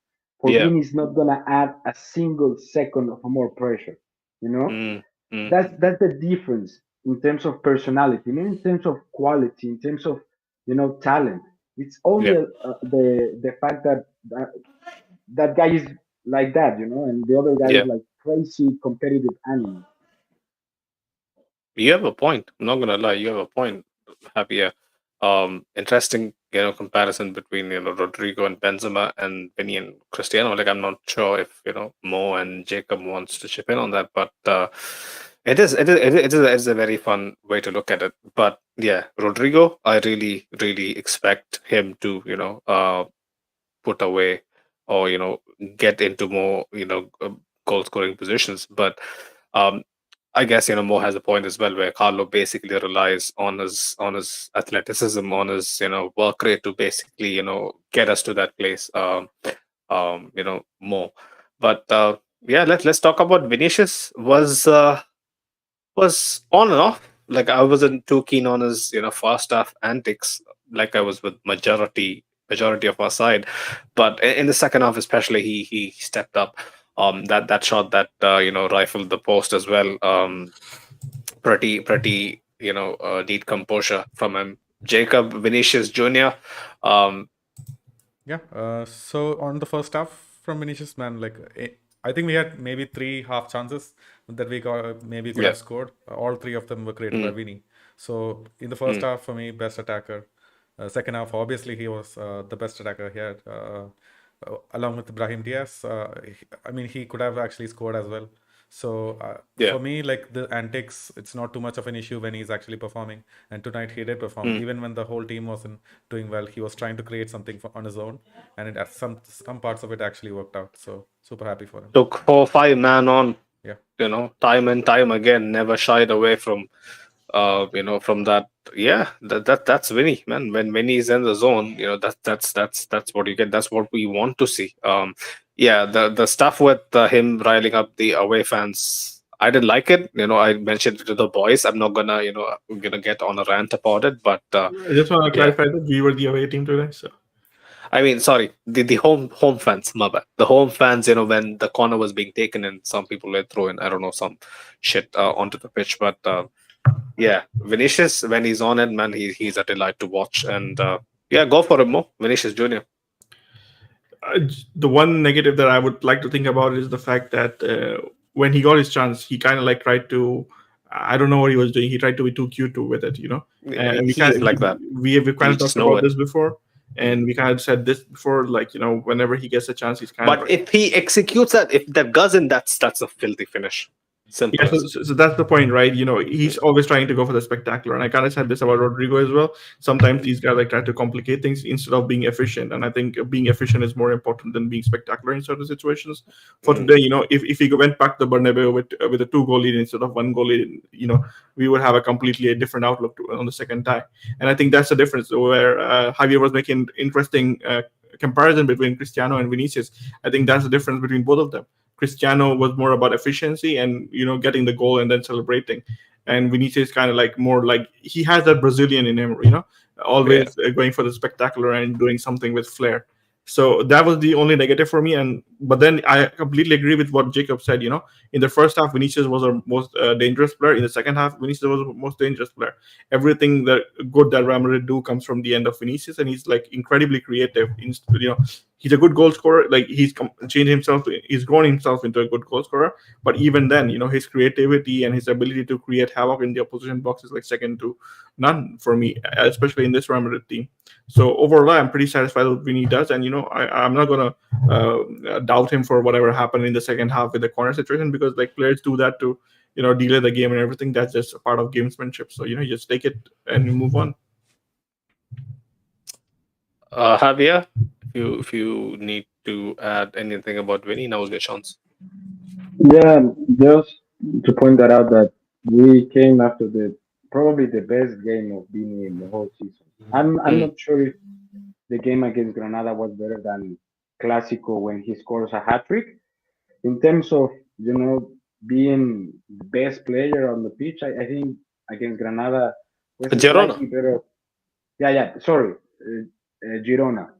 For Yeah. Vini is not gonna add a single second of more pressure. You know, Mm, mm. that's the difference in terms of personality, not in terms of quality, in terms of talent. It's only Yeah. the fact that, that guy is like that, and the other guy is Yeah. like crazy competitive animal. You have a point. I'm not gonna lie. You have a point. Javier. Interesting, comparison between Rodrigo and Benzema and Vinny and Cristiano. Like, I'm not sure if Mo and Jacob wants to chip in on that, but it is a very fun way to look at it. But yeah, Rodrigo, I really really expect him to put away or get into more goal scoring positions. But um, I guess Mo has a point as well, where Carlo basically relies on his athleticism, on his work rate to basically get us to that place. More. But yeah, let's talk about Vinicius. Was on and off. Like, I wasn't too keen on his first half antics, like I was with majority majority of our side. But in the second half, especially, he stepped up. That shot that rifled the post as well. Pretty neat composure from him. Jacob, Vinicius Jr. Um, Yeah. So on the first half from Vinicius, man, like I think we had maybe 3 half chances that we maybe could yeah. have scored. All 3 of them were created by Vinny. So in the first half, for me, best attacker. Second half, obviously, he was the best attacker here, along with Brahim Diaz. I mean, he could have actually scored as well. So Yeah. for me, like the antics, it's not too much of an issue when he's actually performing. And tonight he did perform. Even when the whole team wasn't doing well, he was trying to create something on his own, and some parts of it actually worked out. So super happy for him. Took 4-5 man on. Yeah. Time and time again, never shied away from from that. Yeah, that's Vinny, man. When Vinny's in the zone, that's what you get. That's what we want to see. Yeah, the stuff with him riling up the away fans, I didn't like it. I mentioned it to the boys. I'm not gonna get on a rant about it, but I just want to clarify that we were the away team today. So I mean, sorry, the home fans, my bad. The home fans, when the corner was being taken and some people were throwing, I don't know, some shit onto the pitch. But yeah, Vinicius, when he's on it, man, he's a delight to watch. And yeah, go for him more, Vinicius Jr. the one negative that I would like to think about is the fact that when he got his chance, he kind of like tried to. I don't know what he was doing. He tried to be too cute with it, And we He's like that. we kind You of just talked know about it. this before, and we kind of said this before. Like whenever he gets a chance, he's kind But of. if he executes that, if that doesn't, that's a filthy finish. Simple. Yeah, so that's the point, right? He's always trying to go for the spectacular, and I kind of said this about Rodrigo as well. Sometimes these guys like try to complicate things instead of being efficient, and I think being efficient is more important than being spectacular in certain situations. For today, if he went back to the Bernabeu with a 2-goal lead instead of 1-goal lead, we would have a completely different outlook on the second tie, and I think that's the difference. Where Javier was making interesting comparison between Cristiano and Vinicius. I think that's the difference between both of them. Cristiano was more about efficiency and getting the goal and then celebrating, and Vinicius kind of like more like he has that Brazilian in him, always going for the spectacular and doing something with flair. So that was the only negative for me. But then I completely agree with what Jacob said. In the first half, Vinicius was our most dangerous player. In the second half, Vinicius was the most dangerous player. Everything that good that Real Madrid do comes from the end of Vinicius, and he's like incredibly creative. He's a good goal scorer. Like he's changed himself. He's grown himself into a good goal scorer. But even then, his creativity and his ability to create havoc in the opposition box is like second to none for me, especially in this Real Madrid team. So overall, I'm pretty satisfied with what Vinny does, and I'm not gonna doubt him for whatever happened in the second half with the corner situation, because like players do that to delay the game and everything. That's just a part of gamesmanship. So you just take it and you move on. Javier, if you need to add anything about Vinny, now's your chance. Yeah, just to point that out that we came after the probably the best game of Bini in the whole season. I'm not sure if the game against Granada was better than Clásico when he scores a hat trick. In terms of being the best player on the pitch, I think against Granada was Girona. slightly better. Yeah. Sorry, Girona.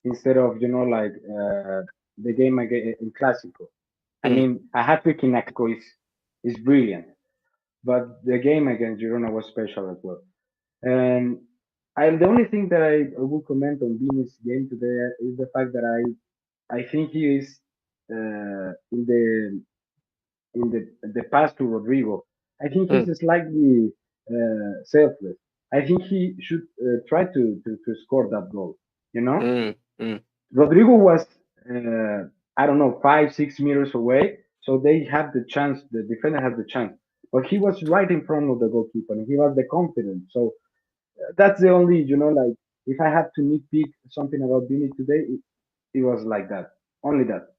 Instead of the game again in Clásico. I mean, a hat trick in Clásico is brilliant, but the game against Girona was special as well. And the only thing that I will comment on Vini's game today is the fact that I think he is in the pass to Rodrigo. I think he's slightly selfless. I think he should try to score that goal. Rodrigo was I don't know 5-6 meters away, so they had the chance. The defender had the chance, but he was right in front of the goalkeeper, and he was the confidence. So that's the only like if I had to nitpick something about Vini today, it was like that. Only that.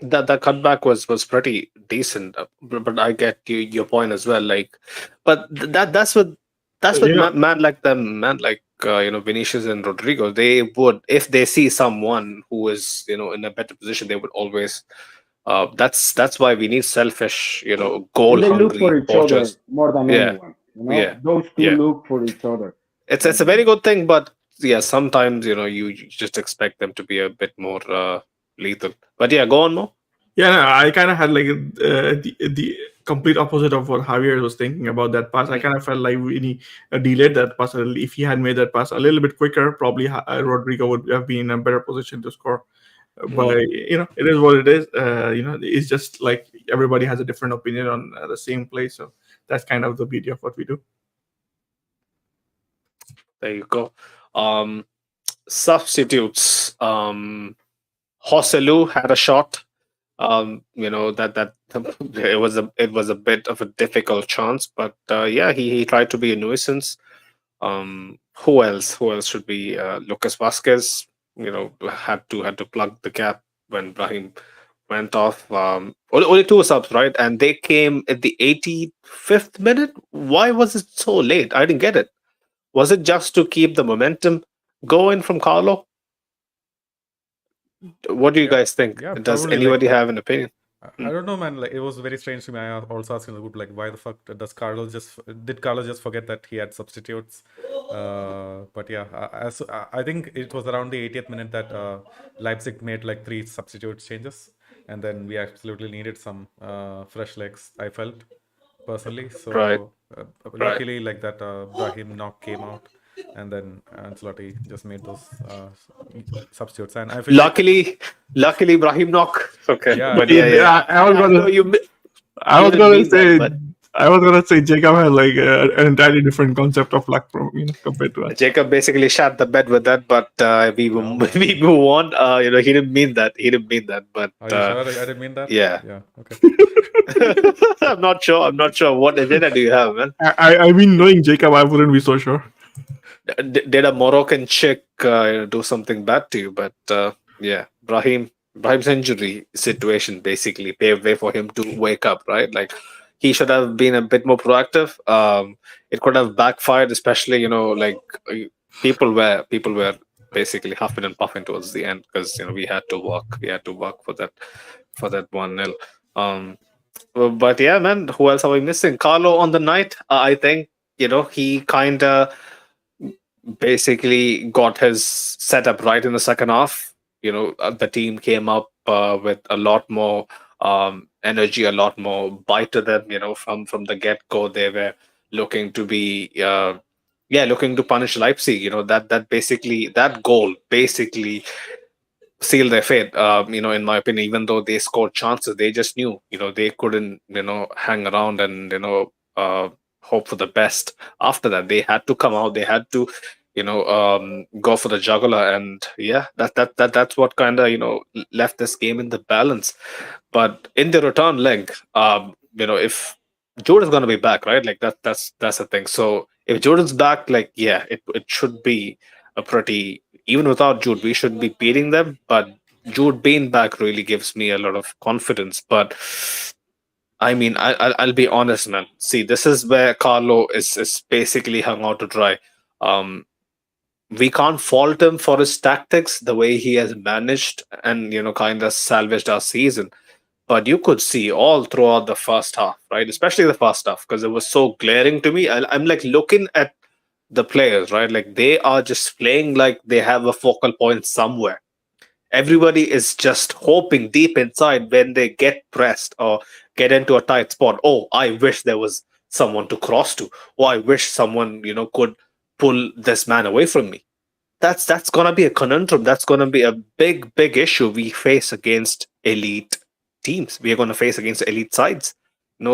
That cutback was pretty decent, but I get your point as well. Like, but that's what man like them, man like Vinicius and Rodrigo. They would, if they see someone who is in a better position, they would always. That's why we need selfish, goal And they look for hungry each other poachers. more than anyone. Yeah. Those two Yeah. look for each other. it's a very good thing, but yeah, sometimes you just expect them to be a bit more lethal. But yeah, go on, Mo. Yeah, no, I kind of had like the complete opposite of what Javier was thinking about that pass. I kind of felt like he delayed that pass a little. If he had made that pass a little bit quicker, probably Rodrigo would have been in a better position to score. But it is what it is. It's just like everybody has a different opinion on the same play, so that's kind of the beauty of what we do. There you go. Substitutes. Hosselu had a shot. That it was a bit of a difficult chance, but yeah, he tried to be a nuisance. Who else? Who else should be? Lucas Vasquez. Had to plug the gap when Brahim went off. Only two subs, right? And they came at the 85th minute. Why was it so late? I didn't get it. Was it just to keep the momentum going from Carlo? What do you guys think? Yeah, Does probably, anybody have an opinion? I don't know, man. Like, it was very strange to me. I also asking the group, like, why the fuck did Carlos just forget that he had substitutes? But yeah, I think it was around the 80th minute that Leipzig made like 3 substitute changes, and then we absolutely needed some fresh legs. I felt personally. So Right. luckily, like that, Brahim knock came out, and then Ancelotti just made those substitutes. And I feel Luckily, Brahim knock. Okay, Yeah. but yeah. I was I know gonna, you mi- I was didn't gonna mean that, say, but- I was gonna say Jacob had like an entirely different concept of luck from compared to us. Jacob basically shot the bed with that, but we we move on. He didn't mean that. He didn't mean that, but Are you sure I didn't mean that? yeah. Yeah. Okay. I'm not sure. What agenda do you have, man? I mean, knowing Jacob, I wouldn't be so sure. Did a Moroccan chick do something bad to you? But yeah, Brahim's injury situation basically paved way for him to wake up, right? Like he should have been a bit more proactive. It could have backfired, especially people were basically huffing and puffing towards the end because we had to work for that 1-0. But yeah, man, who else are we missing? Carlo on the night. I think he kind of basically got his setup right in the second half. The team came up with a lot more energy, a lot more bite to them. From the get go, they were looking to be looking to punish Leipzig. That goal basically sealed their fate. In my opinion, even though they scored chances, they just knew they couldn't hang around and hope for the best. After that, they had to come out. They had to go for the jugular, and yeah, that's what kind of left this game in the balance. But in the return leg, if Jude is going to be back, right? Like that's the thing. So if Jordan's back, like yeah, it should be a pretty, even without Jude, we should be beating them. But Jude being back really gives me a lot of confidence. But I mean, I'll be honest, man. See, this is where Carlo is basically hung out to dry. We can't fault him for his tactics, the way he has managed and kind of salvaged our season. But you could see all throughout the first half, right? Especially the first half, because it was so glaring to me. I'm like looking at the players, right? Like they are just playing like they have a focal point somewhere. Everybody is just hoping deep inside when they get pressed or get into a tight spot. Oh, I wish there was someone to cross to. Oh, I wish someone could pull this man away from me. That's gonna be a conundrum. That's gonna be a big issue we face against elite teams. We are gonna face against elite sides.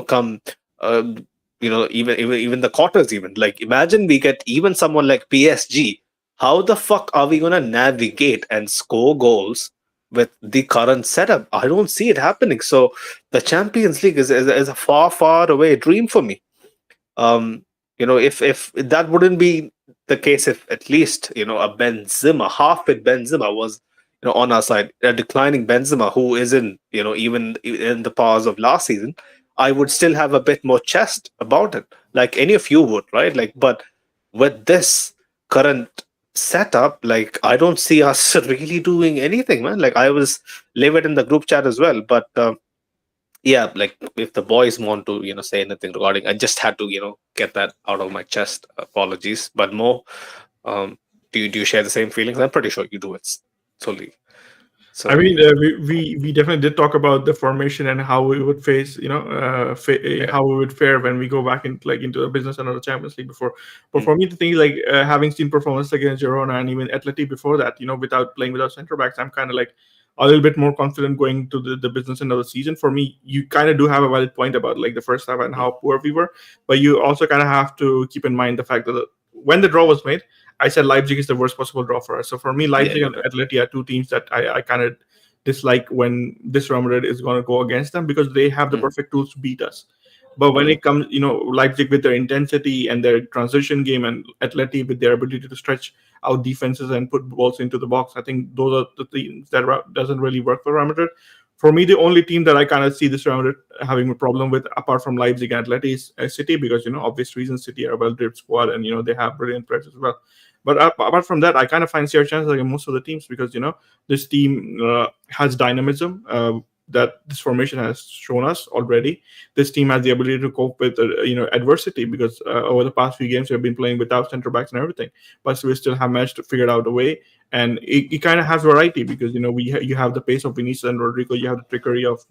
Come even the quarters. Even like imagine we get even someone like PSG. How the fuck are we gonna navigate and score goals with the current setup? I don't see it happening. So the Champions League is a far away dream for me. If that wouldn't be the case, if at least a Benzema, half-fit Benzema was on our side, a declining Benzema who isn't even in the powers of last season, I would still have a bit more chest about it, like any of you would, right? Like, but with this current setup, like I don't see us really doing anything, man. Like I was livid in the group chat as well, but yeah, like if the boys want to, say anything regarding, I just had to, get that out of my chest. Apologies, but more, um, do you share the same feelings? I'm pretty sure you do. It's solely. I So mean, we definitely did talk about the formation and how we would face, yeah. how we would fare when we go back into the business and the Champions League before. But Mm, for me, the thing like having seen performance against Girona and even Atleti before that, without playing without centre backs, I'm kind of like a little bit more confident going to the business end of the season. For me, you kind of do have a valid point about like the first half and mm, how poor we were, but you also kind of have to keep in mind the fact that when the draw was made, I said Leipzig is the worst possible draw for us. So for me, yeah, Leipzig you and did. Atleti are two teams that I kind of dislike when this Real Madrid is going to go against them because they have the Mm, perfect tools to beat us. But when mm, it comes, Leipzig with their intensity and their transition game, and Atleti with their ability to stretch out defenses and put balls into the box, I think those are the things that doesn't really work for Real Madrid. For me, the only team that I kind of see this Real Madrid having a problem with, apart from Leipzig and Atleti, is City because obvious reasons City are a well-drilled squad and they have brilliant players as well. But apart from that, I kind of find zero chances like most of the teams because this team has dynamism that this formation has shown us already. This team has the ability to cope with adversity because over the past few games we have been playing without center backs and everything, but we still have managed to figure out a way. And it kind of has variety because you have the pace of Vinicius and Rodrigo, you have the trickery of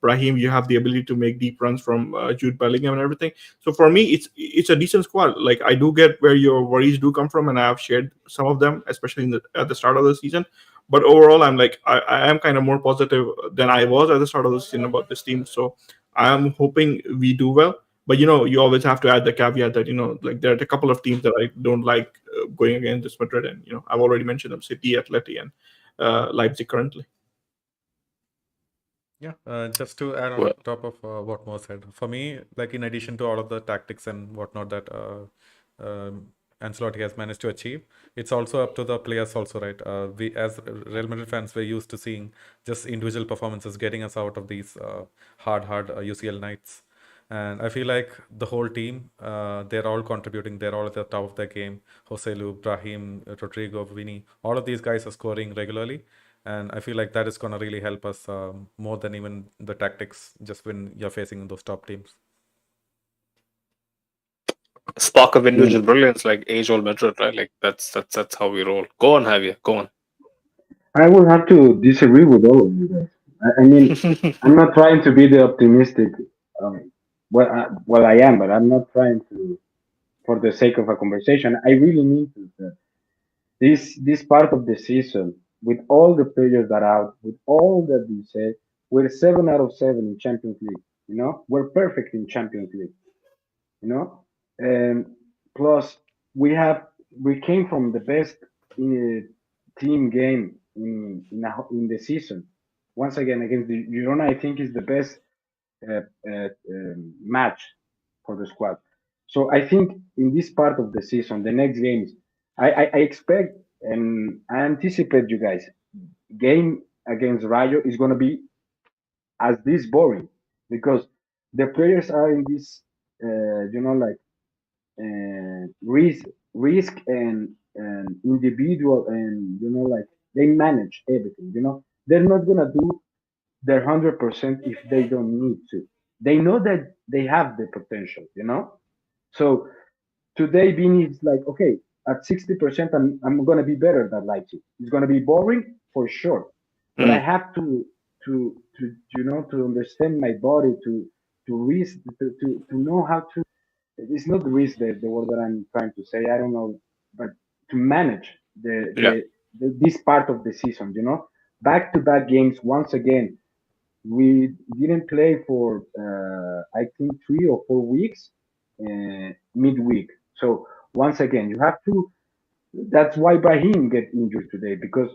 Brahim, you have the ability to make deep runs from Jude Bellingham and everything. So for me, it's a decent squad. Like I do get where your worries do come from, and I have shared some of them, especially at the start of the season. But overall, I'm like I am kind of more positive than I was at the start of the season about this team. So I am hoping we do well. But you always have to add the caveat that like there are a couple of teams that I don't like going against this Madrid, and I've already mentioned them: City, Atleti, and Leipzig currently. Yeah, just to add on well, top of what Mo said, for me, like in addition to all of the tactics and whatnot that Ancelotti has managed to achieve, it's also up to the players also, right? We as Real Madrid fans, we're used to seeing just individual performances getting us out of these hard UCL nights. And I feel like the whole team, they're all contributing. They're all at the top of their game. Joselu, Brahim, Rodrigo, Vini, all of these guys are scoring regularly. And I feel like that is going to really help us more than even the tactics, just when you're facing those top teams. spark of Yeah. individual brilliance, like age old Madrid, right? Like that's how we roll. Go on, Javier. Go on. I will have to disagree with all of you guys. I mean, I'm not trying to be the optimistic. Well, I am, but I'm not trying to, for the sake of a conversation. I really mean to that this part of the season, with all the players that are out, with all that we say, we're 7 out of 7 in Champions League. We're perfect in Champions League. You know, and plus we came from the best uh, team game in the season. Once again against the Girona, I think is the best match for the squad. So I think in this part of the season, the next games, I expect and I anticipate you guys game against Rayo is going to be as this boring because the players are in this like risk and individual and like they manage everything. They're not gonna do their 100% if they don't need to. They know that they have the potential. So today Vini is like, okay, at 60% I'm gonna be better than Leipzig. It's gonna be boring for sure, but I Mm, have to understand my body to risk to know how to. It's not risk the word that I'm trying to say. I don't know, but to manage yeah. this part of the season. Back to back games once again. We didn't play for I think 3 or 4 weeks midweek. So once again, you have to. That's why Brahim get injured today because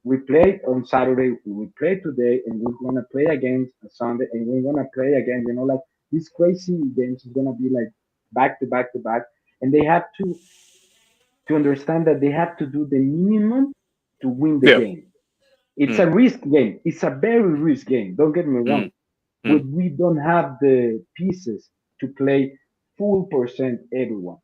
we played on Saturday, we played today, and we're gonna play again on Sunday, and we're gonna play again. Like these crazy games is gonna be like back to back to back, and they have to understand that they have to do the minimum to win the Yeah. game. It's Mm, a risk game. It's a very risk game. Don't get me mm, wrong. mm. We don't have the pieces to play full percent everyone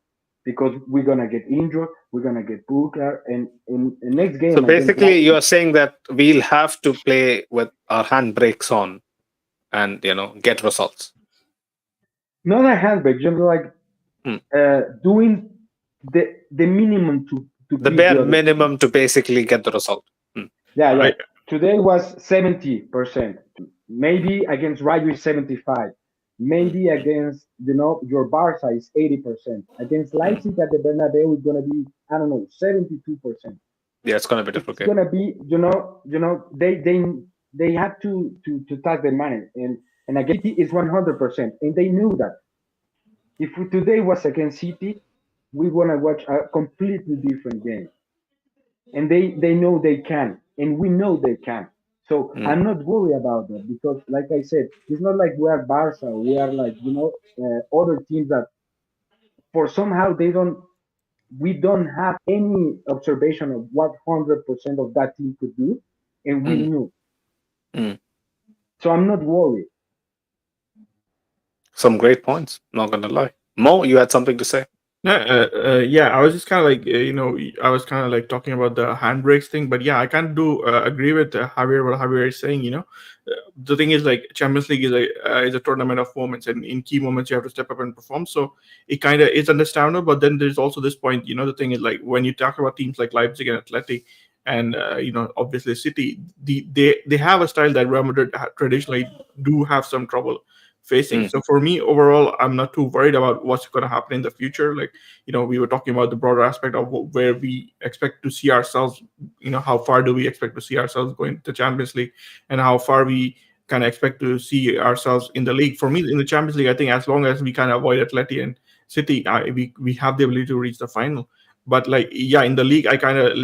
because we're gonna get injured. We're gonna get Booker, and in the next So game against basically, you Leipzig, are saying that we'll have to play with our handbrakes on and get results. Not a handbrake, just like Hmm. doing the minimum to The beat bare the other team. minimum to basically get the result. Yeah, yeah. I Today was 70%. Maybe against Rayo is 75. Maybe against your Barca is 80%. Against Leipzig at the Bernabeu is gonna be, I don't know, 72%. Yeah, it's gonna be a difficult It's game. gonna be they had to touch the money, and against City is 100%, and they knew that. If today was against City, we wanna watch a completely different game, and they know they can, and we know they can. So Mm. I'm not worried about that because, like I said, it's not like we are Barca. We are like other teams that for somehow they don't. We don't have any observation of what 100% of that team could do, and we Mm. knew. Mm. So I'm not worried. Some great points. Not gonna lie. Mo, you had something to say? No, yeah, I was just kind of like, I was kind of like talking about the handbrakes thing, but yeah, I kind of do agree with Javier, what Javier is saying. The thing is like Champions League is a tournament of moments, and in key moments you have to step up and perform. So it kind of is understandable, but then there's also this point. The thing is like when you talk about teams like Leipzig and Atleti, and obviously City, they have a style that Real Madrid traditionally do have some trouble facing. Mm. So for me, overall, I'm not too worried about what's going to happen in the future. Like, we were talking about the broader aspect of where we expect to see ourselves. How far do we expect to see ourselves going to Champions League, and how far we kind of expect to see ourselves in the league. For me, in the Champions League, I think as long as we kind of avoid Atleti and City, we have the ability to reach the final. But like, yeah, in the league, I kind of,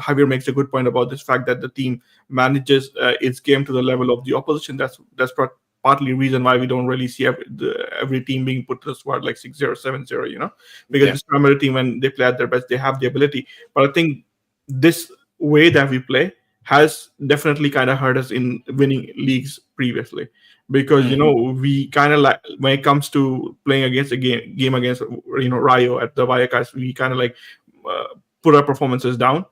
Javier makes a good point about this fact that the team manages its game to the level of the opposition. Partly reason why we don't really see every team being put to the squad like 6-0, 7-0, because Yeah. this primary team, when they play at their best, they have the ability. But I think this way that we play has definitely kind of hurt us in winning leagues previously, because we kind of like, when it comes to playing against a game against Rayo at the Vallecas, we kind of like put our performances down,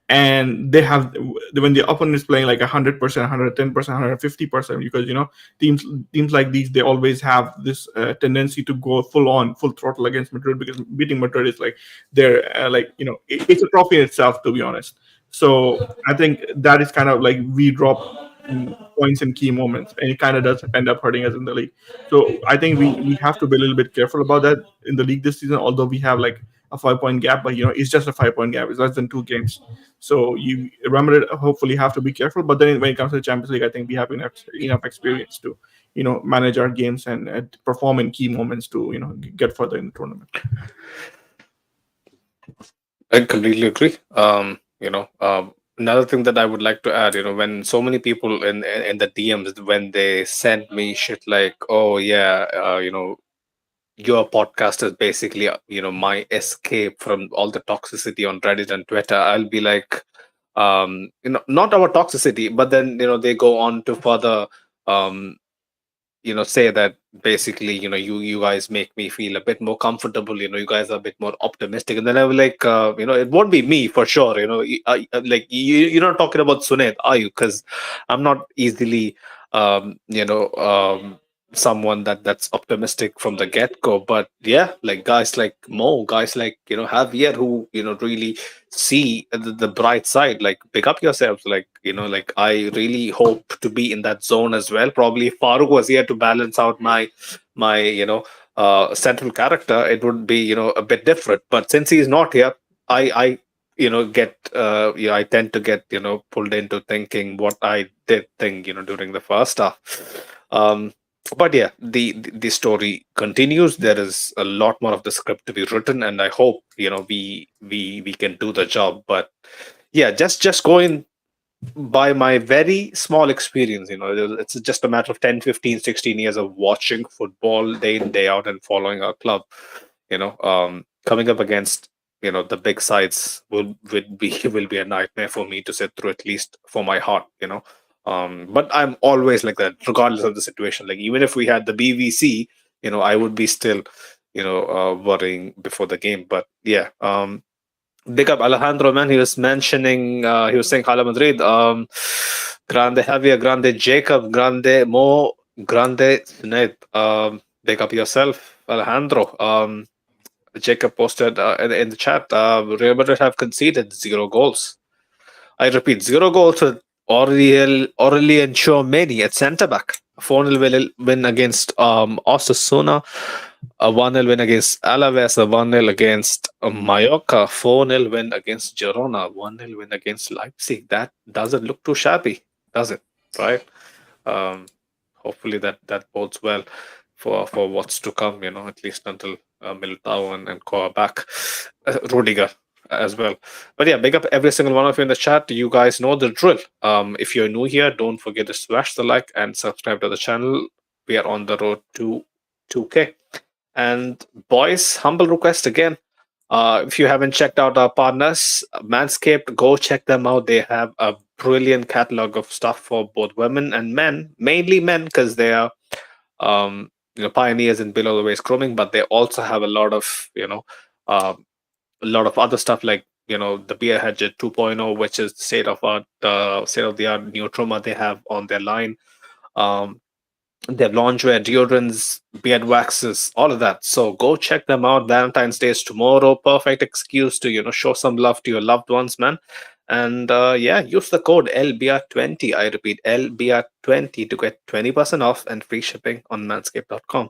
and they have, when the opponent is playing like 100%, 110%, 150%, because teams like these, they always have this tendency to go full throttle against Madrid, because beating Madrid is like they're like it's a trophy in itself, to be honest. So I think that is kind of like we drop points in key moments, and it kind of does end up hurting us in the league. So I think we have to be a little bit careful about that in the league this season, although we have like a 5-point gap, but it's just a 5-point gap. It's less than 2 games. So you remember it, hopefully have to be careful. But then when it comes to the Champions League, I think we have enough experience to manage our games and perform in key moments to get further in the tournament. I completely agree. Another thing that I would like to add, when so many people in the DMs, when they send me shit like, "Oh yeah, your podcast is basically my escape from all the toxicity on Reddit and Twitter," I'll be like, not our toxicity, but then they go on to further say that basically you guys make me feel a bit more comfortable, you guys are a bit more optimistic, and then I was like, it won't be me for sure, like you're not talking about Sunet, are you? Because I'm not easily someone that's optimistic from the get-go. But yeah, like guys like Mo, guys like Javier, who really see the bright side, like pick up yourselves, like like I really hope to be in that zone as well. Probably if Farooq was here to balance out my central character, it would be a bit different. But since he's not here, I get I tend to get pulled into thinking what I did think during the first half. But yeah, the story continues. There is a lot more of the script to be written, and I hope we can do the job. But yeah, just going by my very small experience, it's just a matter of 10, 15, 16 years of watching football day in, day out, and following our club. Coming up against the big sides would be will be a nightmare for me to sit through, at least for my heart. But I'm always like that, regardless of the situation. Like even if we had the BVC, I would be still worrying before the game. But yeah, big up Alejandro, man. He was mentioning, he was saying Hala Madrid, grande Javier, grande Jacob, grande Mo, Grande Sned. Big up yourself, Alejandro. Jacob posted in the chat. Real Madrid have conceded 0 goals. I repeat, 0 goals with Aurelien Tchouameni at centre back. A 4-0 win against Osasuna. A 1-0 win against Alaves. A 1-0 against Mallorca. 4-0 win against Girona. 1-0 win against Leipzig. That doesn't look too shabby, does it? Right? Hopefully that bodes well for what's to come. At least until Militao and Koa back. Rodrigo as well. But yeah, big up every single one of you in the chat. You guys know the drill. If you're new here, don't forget to smash the like and subscribe to the channel. We are on the road to 2K. And boys, humble request again. If you haven't checked out our partners, Manscaped, go check them out. They have a brilliant catalog of stuff for both women and men, mainly men, because they are pioneers in below the waist grooming, but they also have a lot of a lot of other stuff like the Beer Hedger 2.0, which is state of the art new trauma they have on their line. They have lingerie, deodorants, beard waxes, all of that. So go check them out. Valentine's Day is tomorrow. Perfect excuse to show some love to your loved ones, man. And use the code LBR20. I repeat, LBR20 to get 20% off and free shipping on manscaped.com.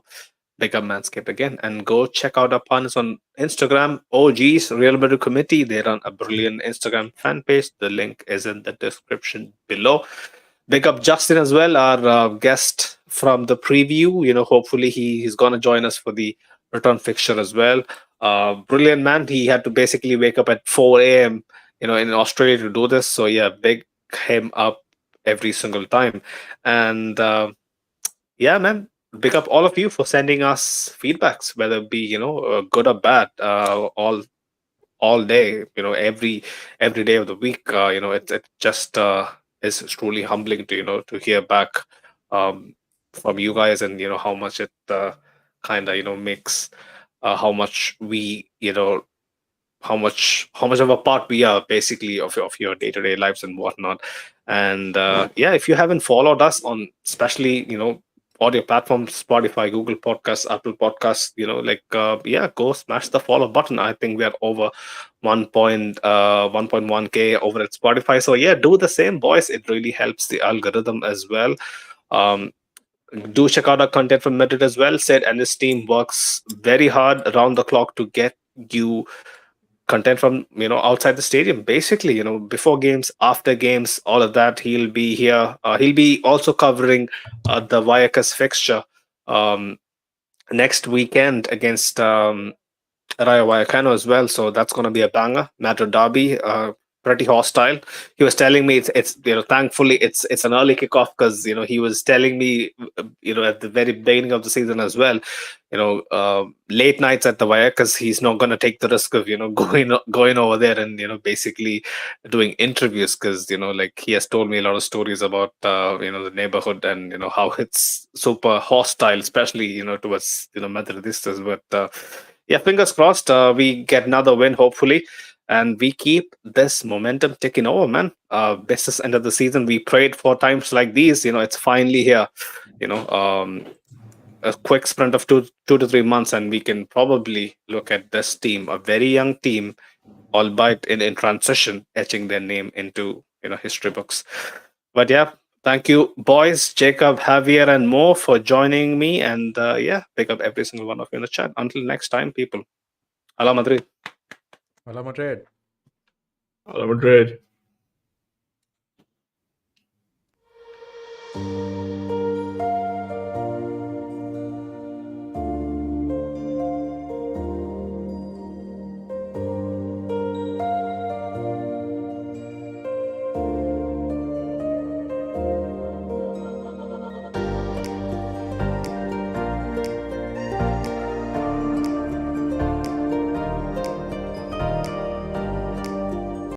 Big up Manscaped again. And go check out our partners on Instagram, OGs, Real Madrid Committee. They run a brilliant Instagram fan page. The link is in the description below. Big up Justin as well, our guest from the preview. Hopefully he's going to join us for the return fixture as well. Brilliant man. He had to basically wake up at 4 a.m. In Australia to do this. So yeah, big him up every single time. And yeah, man, big up all of you for sending us feedbacks, whether it be good or bad. All day, every day of the week. It just is truly humbling to hear back from you guys, and how much it kind of makes how much we how much of a part we are basically of your day-to-day lives and whatnot. And if you haven't followed us on especially audio platforms, Spotify, Google Podcasts, Apple Podcasts, go smash the follow button. I think we are over 1.1k over at Spotify. So yeah, do the same, boys. It really helps the algorithm as well. Do check out our content from Madrid as well. Sid and his team works very hard around the clock to get you content from outside the stadium, basically, before games, after games, all of that. He'll be here. He'll be also covering the Vallecas fixture next weekend against Rayo Vallecano as well. So that's going to be a banger. Madrid derby, pretty hostile. He was telling me it's thankfully it's an early kickoff, because he was telling me at the very beginning of the season as well, late nights at the Vallecas, he's not going to take the risk of going over there and basically doing interviews, because like he has told me a lot of stories about the neighborhood and how it's super hostile, especially towards Madridistas. But yeah, fingers crossed, we get another win hopefully, and we keep this momentum ticking over, man. Business end of the season. We prayed for times like these. It's finally here. A quick sprint of two to 3 months, and we can probably look at this team, a very young team, albeit in transition, etching their name into history books. But yeah, thank you, boys, Jacob, Javier, and Mo for joining me. And pick up every single one of you in the chat. Until next time, people. Hala Madrid. Hola Madrid. Madrid.